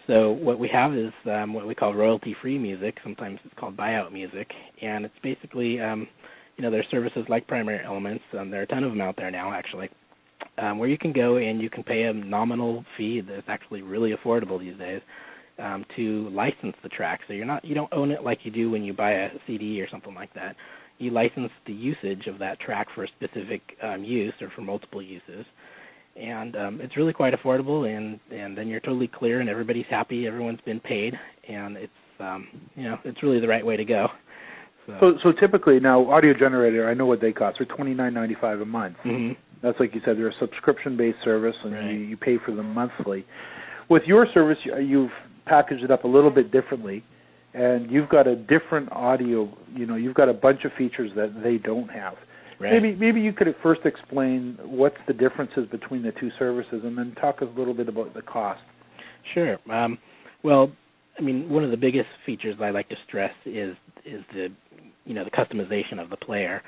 So what we have is what we call royalty-free music. Sometimes it's called buyout music. And it's basically, there's services like Primary Elements. There are a ton of them out there now, actually, where you can go and you can pay a nominal fee that's actually really affordable these days to license the track. So you don't own it like you do when you buy a CD or something like that. You license the usage of that track for a specific use or for multiple uses. And it's really quite affordable, and then you're totally clear and everybody's happy, everyone's been paid, and it's it's really the right way to go. So typically now, Audio Generator, I know what they cost. They're $29.95 a month. Mm-hmm. That's like you said, they're a subscription-based service, and right. you pay for them monthly. With your service, you've packaged it up a little bit differently, and you've got a different audio. You've got a bunch of features that they don't have. Right. Maybe you could at first explain what's the differences between the two services, and then talk a little bit about the cost. Sure. Well, one of the biggest features I like to stress is the the customization of the player.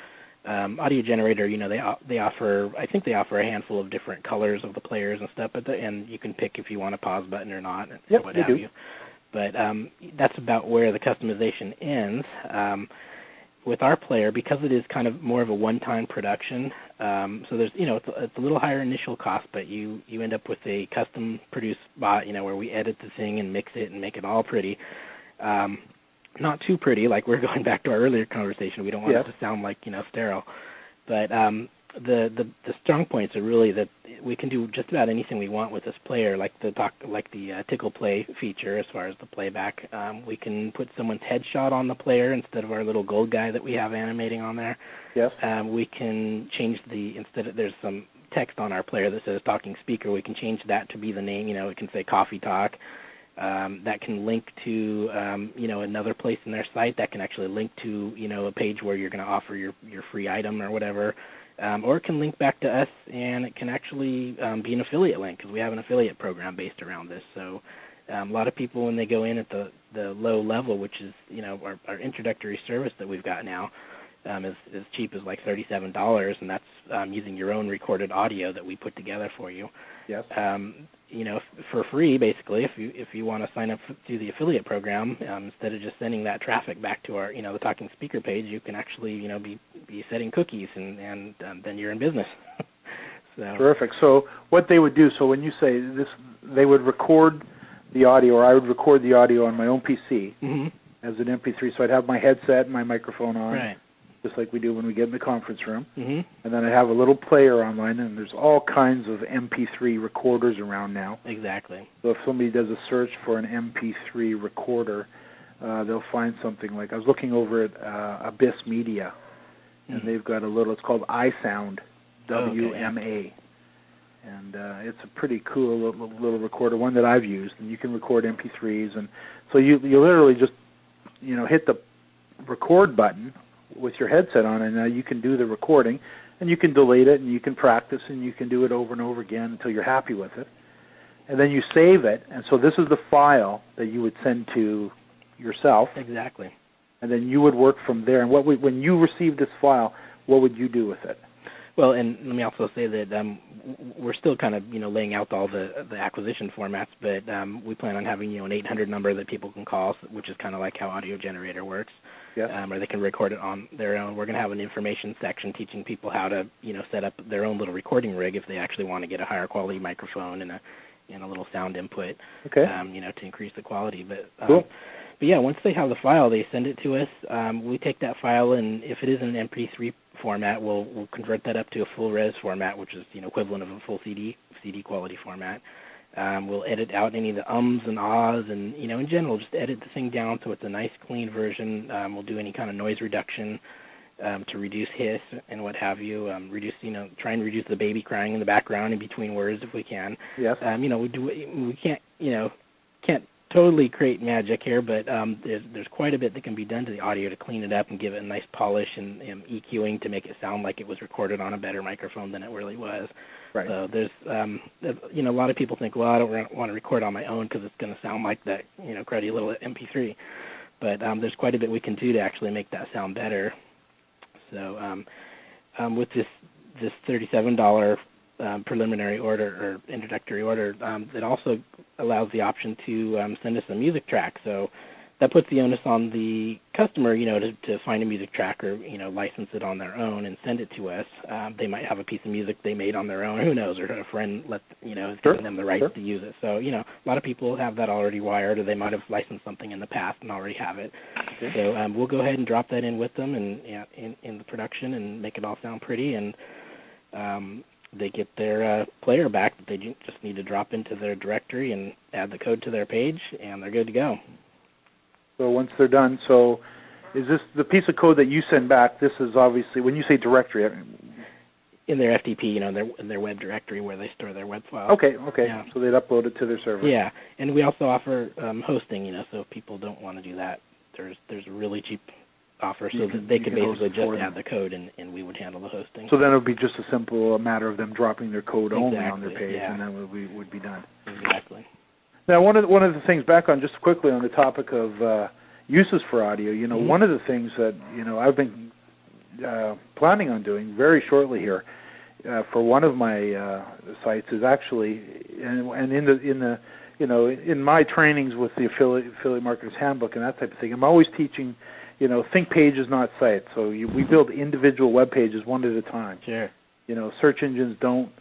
Audio Generator, they offer a handful of different colors of the players and stuff, and you can pick if you want a pause button or not, yep, what have you. But that's about where the customization ends. With our player, because it is kind of more of a one-time production, so there's it's a little higher initial cost, but you end up with a custom-produced spot, where we edit the thing and mix it and make it all pretty. Not too pretty, like we're going back to our earlier conversation. We don't want it to sound like sterile, but the strong points are really that we can do just about anything we want with this player, like the tickle play feature as far as the playback. We can put someone's headshot on the player instead of our little gold guy that we have animating on there. Yes. We can change there's some text on our player that says talking speaker. We can change that to be the name. It can say Coffee Talk. That can link to another place in their site. That can actually link to a page where you're going to offer your free item or whatever. Or it can link back to us, and it can actually be an affiliate link, because we have an affiliate program based around this. So a lot of people, when they go in at the low level, which is our introductory service that we've got now, is as cheap as like $37, and that's using your own recorded audio that we put together for you. Yes. For free, basically, if you want to sign up through the affiliate program, instead of just sending that traffic back to our the talking speaker page, you can actually be setting cookies, and then you're in business. So. Terrific. So what they would do, so when you say this, they would record the audio, or I would record the audio on my own PC mm-hmm. as an MP3. So I'd have my headset and my microphone on. Right. Just like we do when we get in the conference room. Mm-hmm. And then I have a little player online, and there's all kinds of MP3 recorders around now. Exactly. So if somebody does a search for an MP3 recorder, they'll find something like, I was looking over at Abyss Media, and they've got it's called iSound, WMA. Okay. And it's a pretty cool little recorder, one that I've used, and you can record MP3s. And so you literally just, hit the record button with your headset on, and now you can do the recording, and you can delete it, and you can practice, and you can do it over and over again until you're happy with it. And then you save it, and so this is the file that you would send to yourself. Exactly. And then you would work from there. And when you receive this file, what would you do with it? Well, and let me also say that we're still kind of laying out all the acquisition formats, but we plan on having an 800 number that people can call, which is kind of like how Audio Generator works. Yeah. Or they can record it on their own. We're going to have an information section teaching people how to set up their own little recording rig if they actually want to get a higher quality microphone and a little sound input. Okay. To increase the quality. But cool. But yeah, once they have the file, they send it to us. We take that file, and if it is an MP3 format. We'll convert that up to a full res format, which is equivalent of a full CD quality format. We'll edit out any of the ums and ahs, and in general, just edit the thing down so it's a nice, clean version. We'll do any kind of noise reduction to reduce hiss and what have you. Try and reduce the baby crying in the background in between words if we can. Yes. We can't totally create magic here, but there's quite a bit that can be done to the audio to clean it up and give it a nice polish and EQing to make it sound like it was recorded on a better microphone than it really was. Right. So there's, a lot of people think, well, I don't want to record on my own because it's going to sound like that, cruddy little MP3. But there's quite a bit we can do to actually make that sound better. So with this $37 preliminary order or introductory order, it also allows the option to send us a music track. So that puts the onus on the customer, to find a music track or, license it on their own and send it to us. They might have a piece of music they made on their own, who knows, or a friend is giving them the rights to use it. So, a lot of people have that already wired, or they might have licensed something in the past and already have it. Okay. So we'll go ahead and drop that in with them and in the production and make it all sound pretty, and they get their player back that they just need to drop into their directory and add the code to their page, and they're good to go. So once they're done, so is this the piece of code that you send back? This is obviously, when you say directory, in their FTP, in their web directory where they store their web files. Okay. Yeah. So they'd upload it to their server. Yeah, and we also offer hosting. So if people don't want to do that, there's a really cheap offer, so that they could basically just add the code, and we would handle the hosting. So then it would be just a simple matter of them dropping their code only on their page, and then we would be done. Exactly. Now, one of the things, back on just quickly on the topic of uses for audio, one of the things that I've been planning on doing very shortly here for one of my sites is actually, and in my trainings with the affiliate marketers handbook and that type of thing, I'm always teaching, think pages, not sites. So we build individual web pages one at a time. Sure. Search engines don't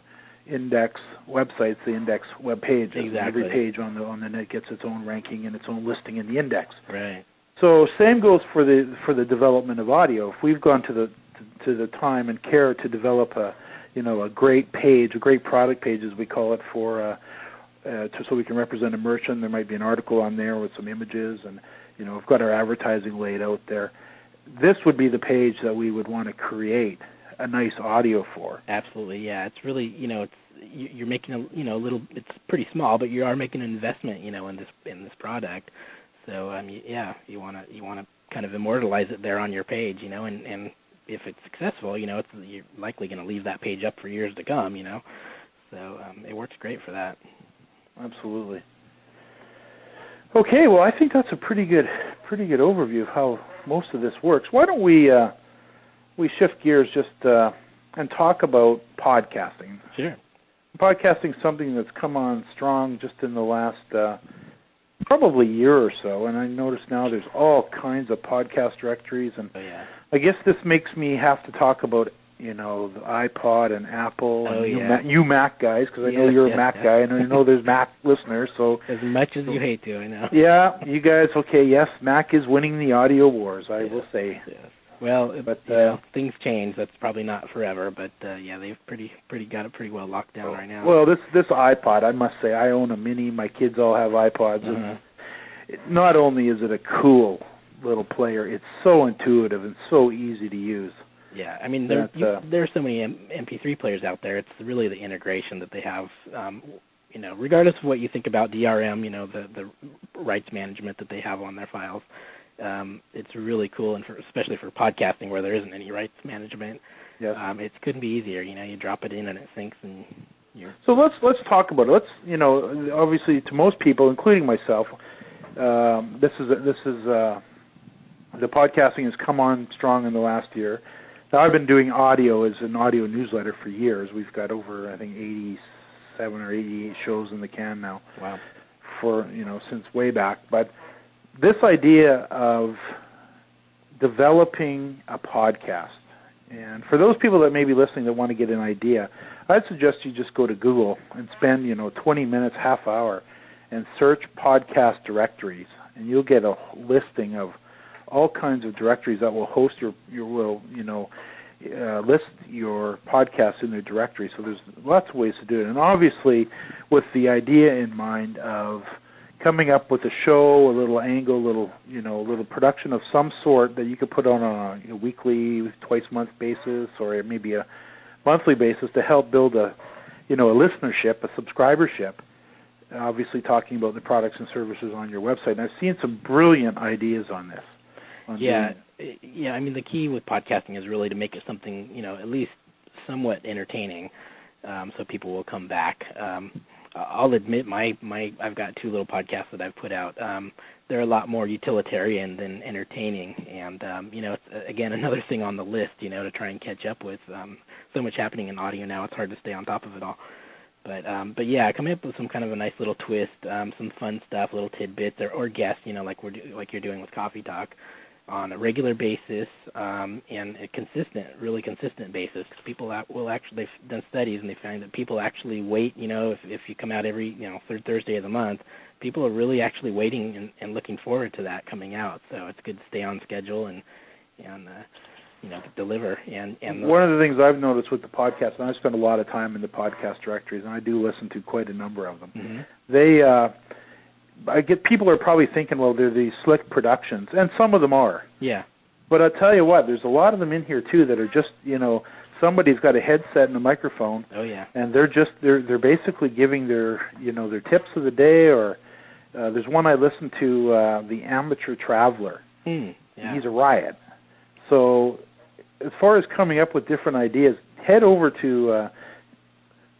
index websites, they index web pages. Exactly. Every page on the net gets its own ranking and its own listing in the index. Right. So same goes for the development of audio. If we've gone to the time and care to develop a great page, a great product page as we call it, for so we can represent a merchant, there might be an article on there with some images, and we've got our advertising laid out there. This would be the page that we would want to create a nice audio for. Absolutely, yeah. It's really, you're making a little. It's pretty small, but you are making an investment, in this product. So, you want to kind of immortalize it there on your page, and if it's successful, you're likely going to leave that page up for years to come, So it works great for that. Absolutely. Okay, well, I think that's a pretty good overview of how most of this works. Why don't we shift gears just and talk about podcasting? Sure. Podcasting is something that's come on strong just in the last probably year or so, and I notice now there's all kinds of podcast directories, and I guess this makes me have to talk about the iPod and Apple and you Mac guys, because I know you're a Mac guy, and I know there's Mac listeners. So as much as you hate to, I know. Yeah, you guys. Okay, yes, Mac is winning the audio wars. I will say. Yes. Well, but things change. That's probably not forever, but they've got it pretty well locked down right now. Well, this iPod, I must say, I own a Mini. My kids all have iPods, and not only is it a cool little player, it's so intuitive and so easy to use. Yeah, I mean, there are so many MP3 players out there. It's really the integration that they have. Regardless of what you think about DRM, the rights management that they have on their files. It's really cool, and especially for podcasting where there isn't any rights management. Yes. It couldn't be easier. You drop it in and it syncs, and you're. So let's talk about it. Let's obviously to most people, including myself, this is the podcasting has come on strong in the last year. Now I've been doing audio as an audio newsletter for years. We've got over 87 or 88 shows in the can now. Wow. For since way back, but this idea of developing a podcast, and for those people that may be listening that want to get an idea, I'd suggest you just go to Google and spend 20 minutes, half hour, and search podcast directories, and you'll get a listing of all kinds of directories that will host list your podcast in their directory. So there's lots of ways to do it. And obviously, with the idea in mind of coming up with a show, a little angle, a little production of some sort that you could put on a weekly, twice-a-month basis, or maybe a monthly basis to help build a listenership, a subscribership. Obviously, talking about the products and services on your website. And I've seen some brilliant ideas on this. Yeah. I mean, the key with podcasting is really to make it something, at least somewhat entertaining, so people will come back. I'll admit I've got 2 little podcasts that I've put out. They're a lot more utilitarian than entertaining, and it's again another thing on the list, to try and catch up with. So much happening in audio now, it's hard to stay on top of it all. But yeah, coming up with some kind of a nice little twist, some fun stuff, little tidbits, or guests, like you're doing with Coffee Talk, on a regular basis, and a really consistent basis. Because people will actually, they've done studies and they find that people actually wait. If you come out every third Thursday of the month, people are really actually waiting and looking forward to that coming out. So it's good to stay on schedule and deliver. And one of the things I've noticed with the podcast, and I spend a lot of time in the podcast directories, and I do listen to quite a number of them. Mm-hmm. I get people are probably thinking, well, they're these slick productions, and some of them are. Yeah. But I'll tell you what, there's a lot of them in here too that are just, somebody's got a headset and a microphone. Oh yeah. And they're basically giving their tips of the day. Or there's one I listened to, the Amateur Traveler. Yeah. He's a riot. So as far as coming up with different ideas, head over to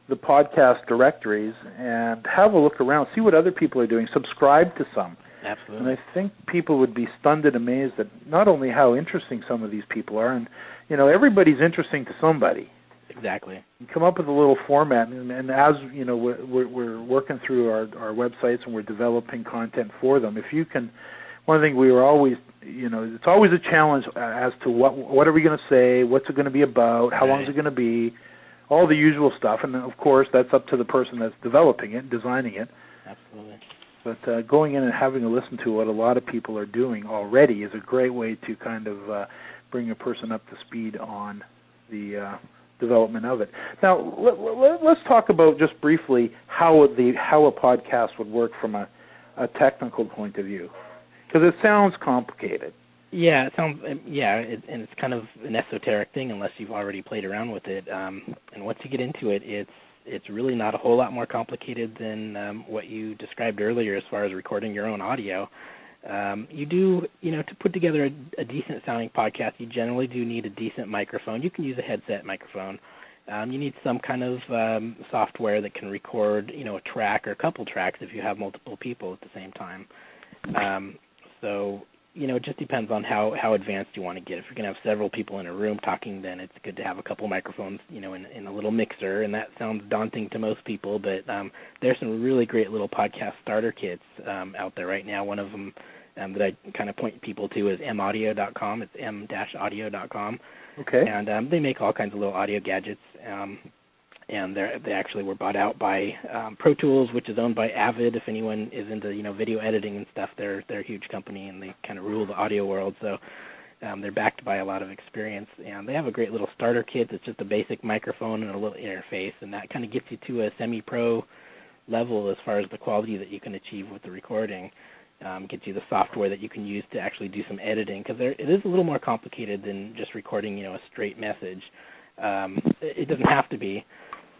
the podcast directories and have a look around, see what other people are doing, subscribe to some. Absolutely. And I think people would be stunned and amazed at not only how interesting some of these people are, and everybody's interesting to somebody. Exactly. You come up with a little format, and as we're working through our websites and we're developing content for them. If you can, one thing we were always, it's always a challenge as to what are we going to say, what's it going to be about, how long is it going to be. All the usual stuff, and of course that's up to the person that's developing it, designing it. Absolutely. But going in and having a listen to what a lot of people are doing already is a great way to kind of bring a person up to speed on the development of it. Now, let's talk about just briefly how a podcast would work from a technical point of view, because it sounds complicated. Yeah, it sounds. And it's kind of an esoteric thing unless you've already played around with it. And once you get into it, it's really not a whole lot more complicated than what you described earlier as far as recording your own audio. You do, to put together a decent sounding podcast, you generally do need a decent microphone. You can use a headset microphone. You need some kind of software that can record, a track or a couple tracks if you have multiple people at the same time. So it just depends on how advanced you want to get. If you're going to have several people in a room talking, then it's good to have a couple microphones, in a little mixer, and that sounds daunting to most people, but there's some really great little podcast starter kits out there right now. One of them that I kind of point people to is maudio.com. It's m-audio.com. Okay. And they make all kinds of little audio gadgets, and they actually were bought out by Pro Tools, which is owned by Avid. If anyone is into video editing and stuff, they're a huge company and they kind of rule the audio world. So they're backed by a lot of experience, and they have a great little starter kit that's just a basic microphone and a little interface, and that kind of gets you to a semi-pro level as far as the quality that you can achieve with the recording. Gets you the software that you can use to actually do some editing, because it is a little more complicated than just recording a straight message. It doesn't have to be.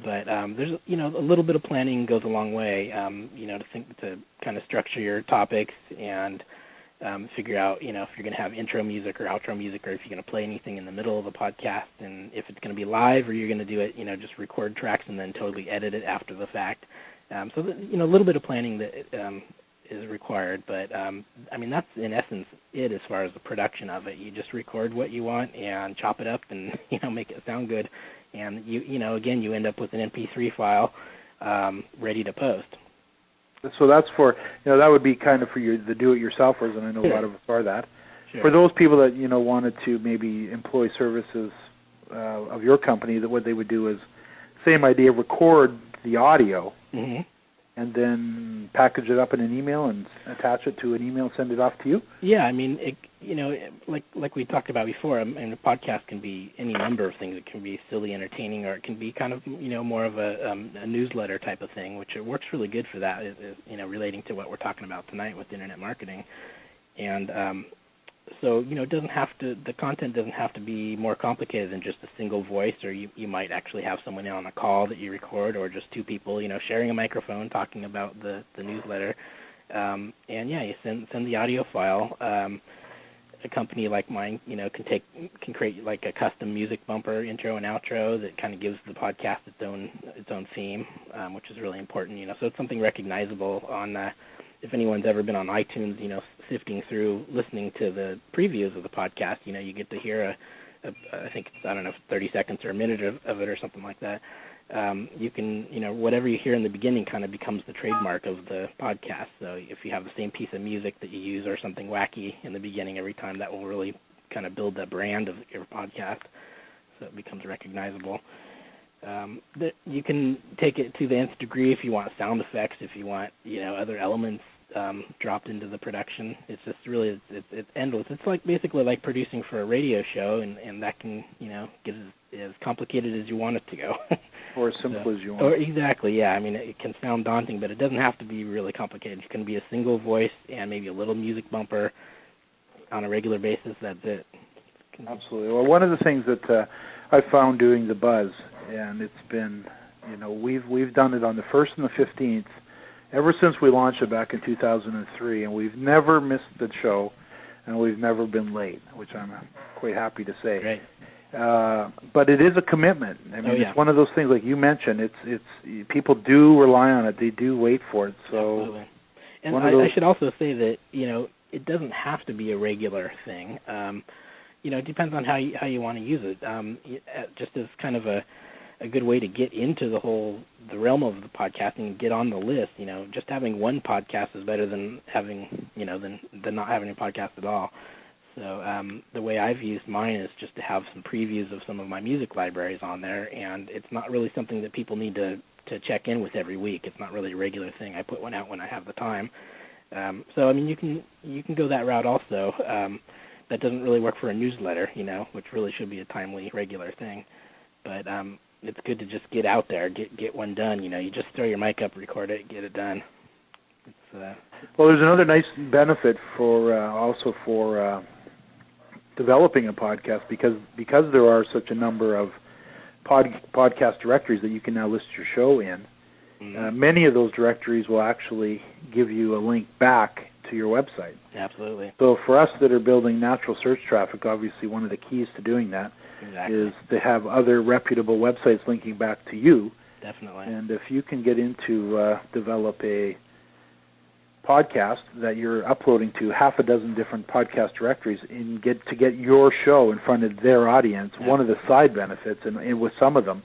But there's, a little bit of planning goes a long way, to kind of structure your topics and figure out, if you're going to have intro music or outro music, or if you're going to play anything in the middle of the podcast, and if it's going to be live or you're going to do it, just record tracks and then totally edit it after the fact. So, a little bit of planning that is required. But, that's in essence it as far as the production of it. You just record what you want and chop it up and, make it sound good. And again, you end up with an MP3 file ready to post. So that's for, that would be kind of for the do-it-yourselfers, and I know a lot of us are that. Sure. For those people that, wanted to maybe employ services of your company, that what they would do is, same idea, record the audio, mm-hmm. and then package it up in an email and attach it to an email and send it off to you? Yeah, I mean, like we talked about before, a podcast can be any number of things. It can be silly, entertaining, or it can be kind of, more of a newsletter type of thing, which it works really good for that, relating to what we're talking about tonight with internet marketing. And so, it doesn't have to, the content doesn't have to be more complicated than just a single voice, or you might actually have someone on a call that you record, or just two people, sharing a microphone talking about the newsletter. And yeah, you send the audio file. A company like mine, can create like a custom music bumper, intro and outro that kind of gives the podcast its own theme, which is really important. So it's something recognizable on. If anyone's ever been on iTunes, sifting through, listening to the previews of the podcast, you get to hear I think it's, 30 seconds or a minute of it or something like that. You can, whatever you hear in the beginning kind of becomes the trademark of the podcast. So if you have the same piece of music that you use or something wacky in the beginning every time, that will really kind of build the brand of your podcast, so it becomes recognizable. You can take it to the nth degree if you want sound effects, if you want, other elements dropped into the production. It's just really, it's endless. It's like basically like producing for a radio show, and that can, get as complicated as you want it to go. Or as simple as you want. Or exactly, yeah. I mean, it can sound daunting, but it doesn't have to be really complicated. It can be a single voice and maybe a little music bumper on a regular basis. That's it. Absolutely. Well, one of the things that I found doing the Buzz, and it's been, we've done it on the 1st and the 15th ever since we launched it back in 2003, and we've never missed the show, and we've never been late, which I'm quite happy to say. Great. But it is a commitment. I mean, It's one of those things, like you mentioned, it's people do rely on it. They do wait for it. So, absolutely. And I should also say that, it doesn't have to be a regular thing. It depends on how you want to use it. Just as kind of a good way to get into the realm of the podcasting and get on the list. Just having one podcast is better than having, than not having a podcast at all. So the way I've used mine is just to have some previews of some of my music libraries on there, and it's not really something that people need to check in with every week. It's not really a regular thing. I put one out when I have the time. So I mean, you can go that route also. That doesn't really work for a newsletter, which really should be a timely, regular thing. But it's good to just get out there, get one done. You just throw your mic up, record it, get it done. Well, there's another nice benefit for developing a podcast because there are such a number of podcast directories that you can now list your show in. Mm-hmm. Many of those directories will actually give you a link back to your website. Absolutely. So for us that are building natural search traffic, obviously one of the keys to doing that is to have other reputable websites linking back to you. Definitely. And if you can get into develop a podcast that you're uploading to half a dozen different podcast directories and get your show in front of their audience, one of the side benefits, and with some of them,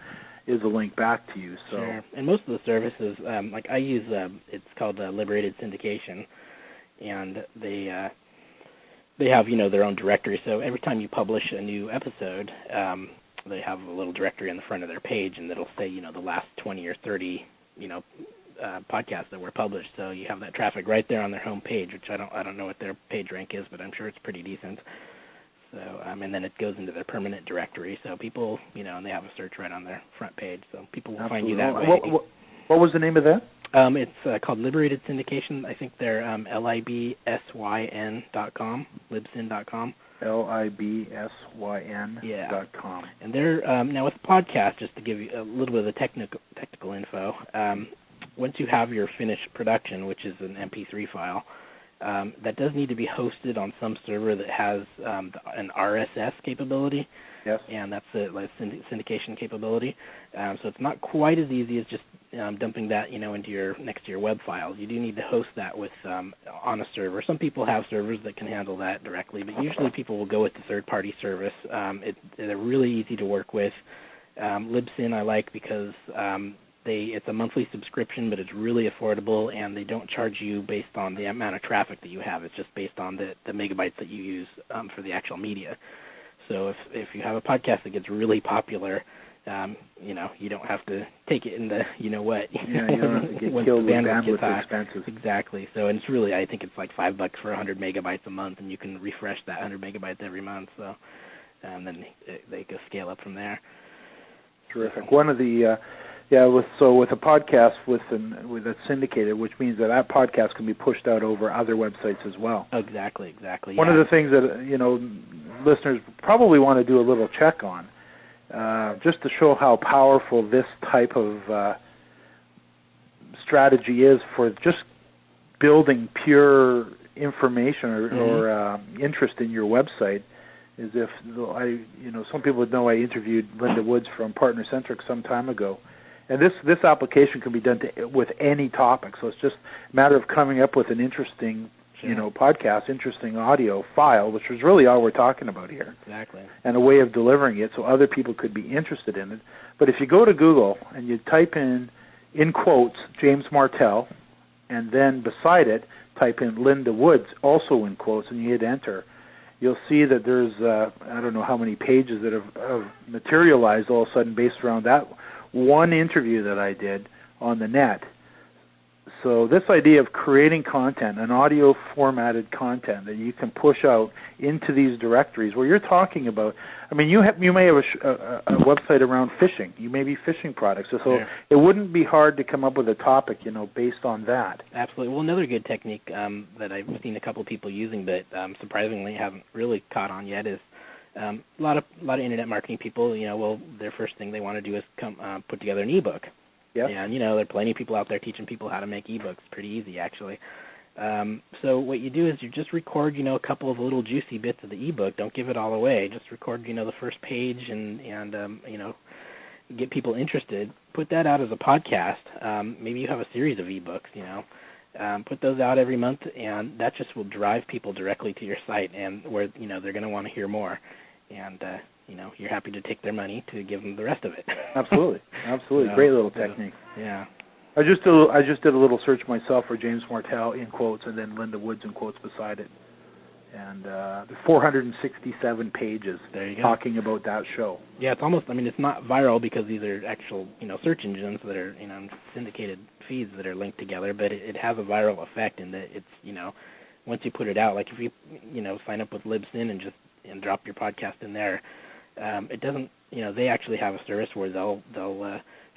is a link back to you. So. Sure. And most of the services, like I use, it's called Liberated Syndication, and they have their own directory. So every time you publish a new episode, they have a little directory on the front of their page, and it'll say the last 20 or 30 podcasts that were published. So you have that traffic right there on their home page, which I don't know what their page rank is, but I'm sure it's pretty decent. So and then it goes into their permanent directory. So people, and they have a search right on their front page. So people will find you that way. What was the name of that? It's called Liberated Syndication. I think they're libsyn.com, libsyn.com. libsyn.com. And they're now with the podcast, just to give you a little bit of the technical info. Once you have your finished production, which is an MP3 file, that does need to be hosted on some server that has an RSS capability. Yes. And that's the syndication capability. So it's not quite as easy as just dumping that, into next to your web files. You do need to host that with on a server. Some people have servers that can handle that directly, but usually people will go with the third-party service. They're really easy to work with. Libsyn I like because it's a monthly subscription, but it's really affordable, and they don't charge you based on the amount of traffic that you have. It's just based on the megabytes that you use for the actual media. So if you have a podcast that gets really popular, you don't have to take it in the Yeah, you don't have to get killed with bandwidth expenses. Exactly. So, and it's really, I think it's like $5 for 100 megabytes a month, and you can refresh that 100 megabytes every month. So, and then they go scale up from there. Terrific. One of the with a podcast with a syndicated, which means that podcast can be pushed out over other websites as well. Exactly. One of the things that listeners probably want to do a little check on, just to show how powerful this type of strategy is for just building pure information or interest in your website, is if some people would know I interviewed Linda Woods from Partner Centric some time ago, and this application can be done with any topic. So it's just a matter of coming up with an interesting podcast, interesting audio file, which is really all we're talking about here. Exactly. And a way of delivering it so other people could be interested in it. But if you go to Google and you type in quotes, James Martell, and then beside it type in Linda Woods, also in quotes, and you hit enter, you'll see that there's, I don't know how many pages that have materialized all of a sudden based around that one interview that I did on the net. So this idea of creating content, an audio formatted content that you can push out into these directories where you're talking about, you may have a website around fishing. You may be fishing products. So it wouldn't be hard to come up with a topic, based on that. Absolutely. Well, another good technique that I've seen a couple of people using but surprisingly haven't really caught on yet is a lot of internet marketing people, their first thing they want to do is put together an ebook. Yep. And, there are plenty of people out there teaching people how to make ebooks. Pretty easy, actually. So what you do is you just record, a couple of little juicy bits of the ebook. Don't give it all away. Just record, the first page and get people interested. Put that out as a podcast. Maybe you have a series of ebooks, put those out every month, and that just will drive people directly to your site and where, they're going to want to hear more. And, you're happy to take their money to give them the rest of it. Absolutely. Great little technique. Yeah. I just did a little search myself for James Martell in quotes and then Linda Woods in quotes beside it. And 467 pages talking about that show. Yeah, it's almost, it's not viral because these are actual, search engines that are, syndicated feeds that are linked together, but it has a viral effect in that it's, once you put it out, like if you, sign up with Libsyn and drop your podcast in there, it doesn't, they actually have a service where they'll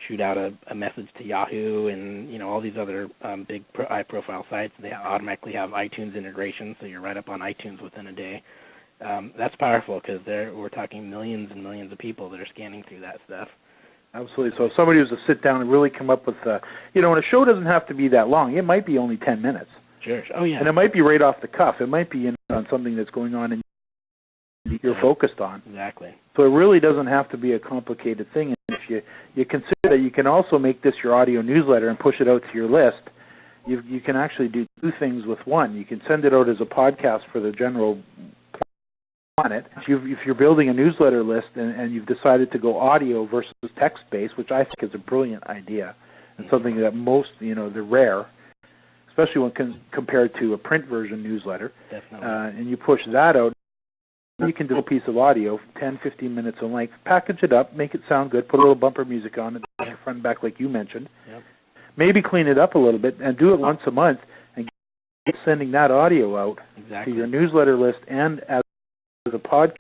shoot out a message to Yahoo and, all these other big high-profile sites. They automatically have iTunes integration, so you're right up on iTunes within a day. That's powerful because we're talking millions and millions of people that are scanning through that stuff. Absolutely. So if somebody was to sit down and really come up with, and a show doesn't have to be that long. It might be only 10 minutes. Sure. Oh, yeah. And it might be right off the cuff. It might be on something that's going on in you're focused on. Exactly. So it really doesn't have to be a complicated thing. And if you consider that you can also make this your audio newsletter and push it out to your list, you can actually do two things with one. You can send it out as a podcast for the general planet. If you're building a newsletter list and you've decided to go audio versus text-based, which I think is a brilliant idea and something that most, they're rare, especially when compared to a print version newsletter. Definitely. And you push that out, you can do a piece of audio, 10, 15 minutes in length, package it up, make it sound good, put a little bumper music on it, front and back like you mentioned. Yep. Maybe clean it up a little bit and do it once a month and keep sending that audio out to your newsletter list and as a podcast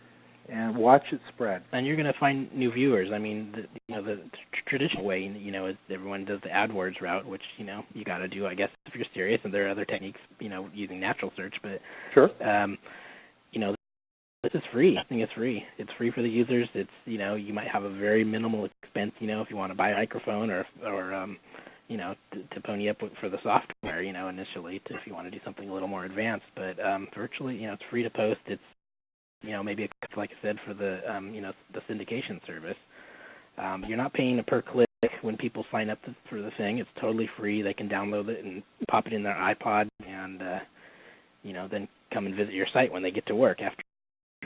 and watch it spread. And you're going to find new viewers. The traditional way, is everyone does the AdWords route, which, you got to do, I guess, if you're serious. And there are other techniques, using natural search. But, sure. This is free. I think it's free. It's free for the users. It's, you might have a very minimal expense, if you want to buy a microphone or to pony up for the software, initially if you want to do something a little more advanced. But virtually, it's free to post. It's, maybe like I said, for the, the syndication service. You're not paying a per click when people sign up for the thing. It's totally free. They can download it and pop it in their iPod and, then come and visit your site when they get to work after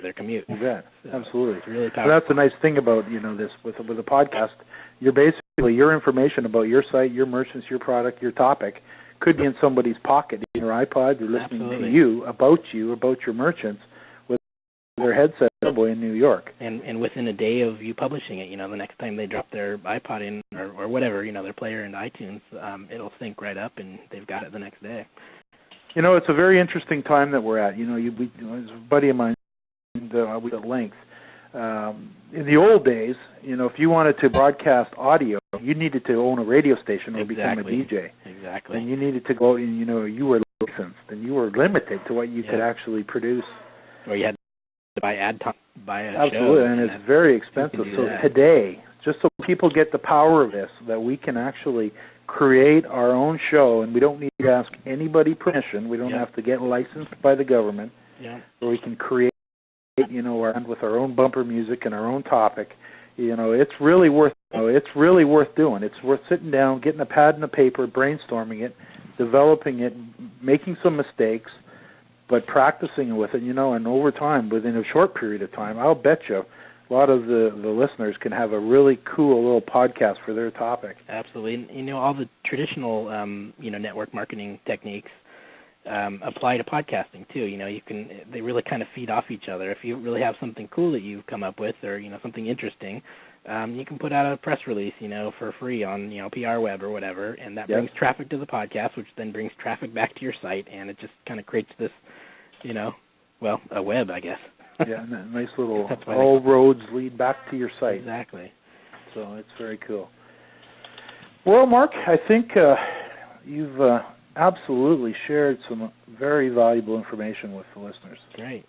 their commute. You bet. So absolutely. It's really powerful. So that's the nice thing about, this with a podcast. You're basically, your information about your site, your merchants, your product, your topic could be in somebody's pocket, in your iPod. They're listening to you, about your merchants, their headset in New York. And within a day of you publishing it, the next time they drop their iPod in or whatever, their player into iTunes, it'll sync right up and they've got it the next day. It's a very interesting time that we're at. As a buddy of mine, at length. In the old days, if you wanted to broadcast audio, you needed to own a radio station or become a DJ. Exactly. And you needed to go, and you were licensed, and you were limited to what you could actually produce. Or you had to buy ad time, buy a Absolutely, show. Absolutely, and it's very expensive. So today, just so people get the power of this, that we can actually create our own show, and we don't need to ask anybody permission. We don't have to get licensed by the government. Yeah. So we can create, with our own bumper music and our own topic. It's really worth. It's really worth doing. It's worth sitting down, getting a pad and a paper, brainstorming it, developing it, making some mistakes, but practicing with it. And over time, within a short period of time, I'll bet you a lot of the listeners can have a really cool little podcast for their topic. Absolutely. And, all the traditional, network marketing techniques apply to podcasting too. They really kind of feed off each other. If you really have something cool that you've come up with, or something interesting, you can put out a press release, for free on PR Web or whatever, and that brings traffic to the podcast, which then brings traffic back to your site, and it just kind of creates this, a web, I guess. Yeah, and that nice little all roads lead back to your site. Exactly. So it's very cool. Well, Mark, I think you've absolutely shared some very valuable information with the listeners. Great.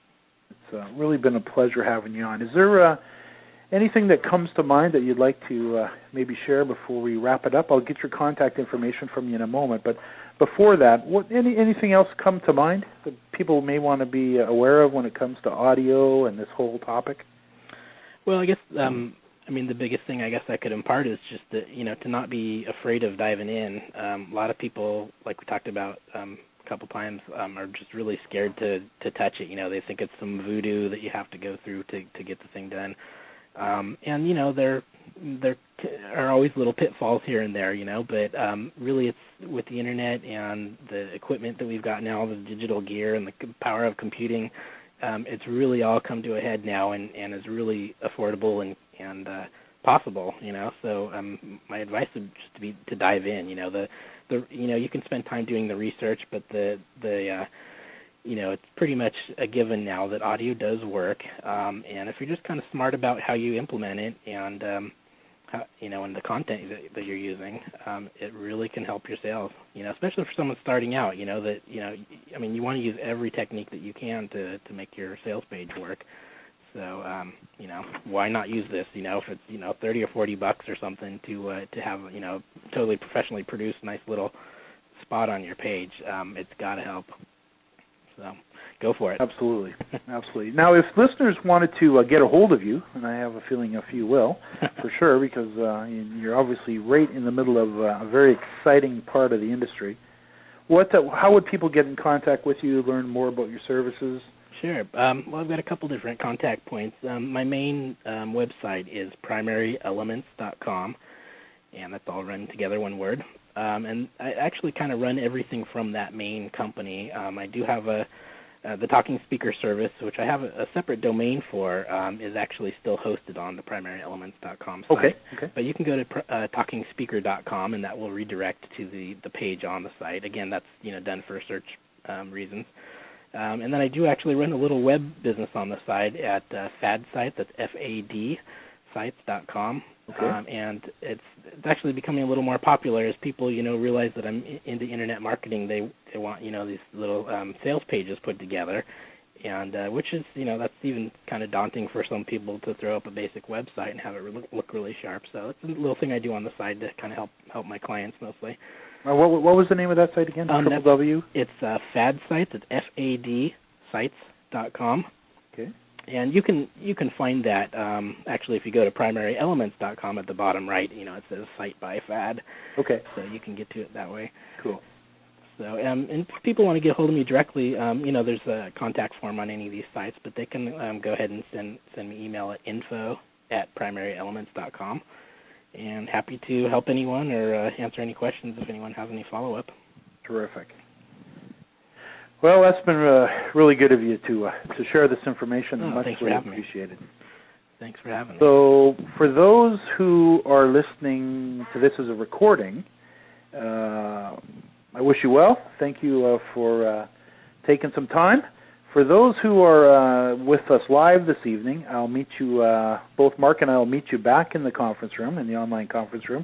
It's really been a pleasure having you on. Is there anything that comes to mind that you'd like to maybe share before we wrap it up? I'll get your contact information from you in a moment, but before that, anything else come to mind that people may want to be aware of when it comes to audio and this whole topic? Well, I guess the biggest thing I guess I could impart is just that, to not be afraid of diving in. A lot of people, like we talked about a couple times, are just really scared to touch it. They think it's some voodoo that you have to go through to get the thing done. And, there are always little pitfalls here and there, but really it's with the Internet and the equipment that we've got now, the digital gear and the power of computing, it's really all come to a head now and is really affordable and possible, So my advice would just be to dive in. You can spend time doing the research, but it's pretty much a given now that audio does work. And if you're just kind of smart about how you implement it and and the content that you're using, it really can help your sales. Especially for someone starting out. You want to use every technique that you can to make your sales page work. So, why not use this? If it's $30 or $40 or something to have totally professionally produced nice little spot on your page, it's got to help. So, go for it. Absolutely, absolutely. Now, if listeners wanted to get a hold of you, and I have a feeling a few will, for sure, because you're obviously right in the middle of a very exciting part of the industry. How would people get in contact with you, learn more about your services? Sure. Well, I've got a couple different contact points. My main website is primaryelements.com, and that's all run together, one word. And I actually kind of run everything from that main company. I do have the Talking Speaker service, which I have a separate domain for, is actually still hosted on the primaryelements.com site. Okay. But you can go to talkingspeaker.com, and that will redirect to the page on the site. Again, that's done for search reasons. And then I do actually run a little web business on the side at FAD Sites. That's FAD sites.com. Okay. And it's actually becoming a little more popular as people, realize that I'm into internet marketing. They want, these little sales pages put together, and which is, that's even kind of daunting for some people to throw up a basic website and have it look really sharp. So it's a little thing I do on the side to kind of help my clients mostly. What was the name of that site again? W? It's FAD Sites. It's FAD sites.com. Okay. And you can find that actually if you go to primaryelements.com at the bottom right, it says Site by FAD. Okay. So you can get to it that way. Cool. So and if people want to get a hold of me directly, there's a contact form on any of these sites, but they can go ahead and send me email at info@primaryelements.com. And happy to help anyone or answer any questions if anyone has any follow-up. Terrific. Well, that's been really good of you to share this information. Much appreciated. Thanks for having me. So, for those who are listening to this as a recording, I wish you well. Thank you for taking some time. For those who are with us live this evening, I'll meet you, both Mark and I will meet you back in the conference room, in the online conference room,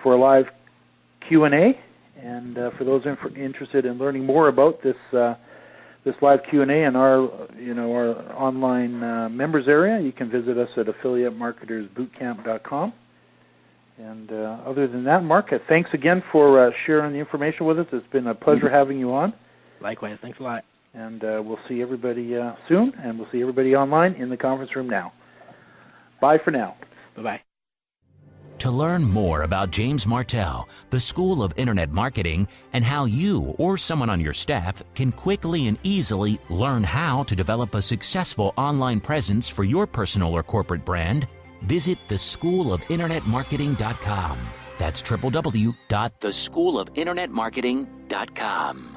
for a live Q&A. And for those interested in learning more about this live Q&A in our online members area, you can visit us at affiliatemarketersbootcamp.com. And other than that, Mark, thanks again for sharing the information with us. It's been a pleasure having you on. Likewise. Thanks a lot. And we'll see everybody soon, and we'll see everybody online in the conference room now. Bye for now. Bye-bye. To learn more about James Martell, the School of Internet Marketing, and how you or someone on your staff can quickly and easily learn how to develop a successful online presence for your personal or corporate brand, visit theschoolofinternetmarketing.com. That's www.theschoolofinternetmarketing.com.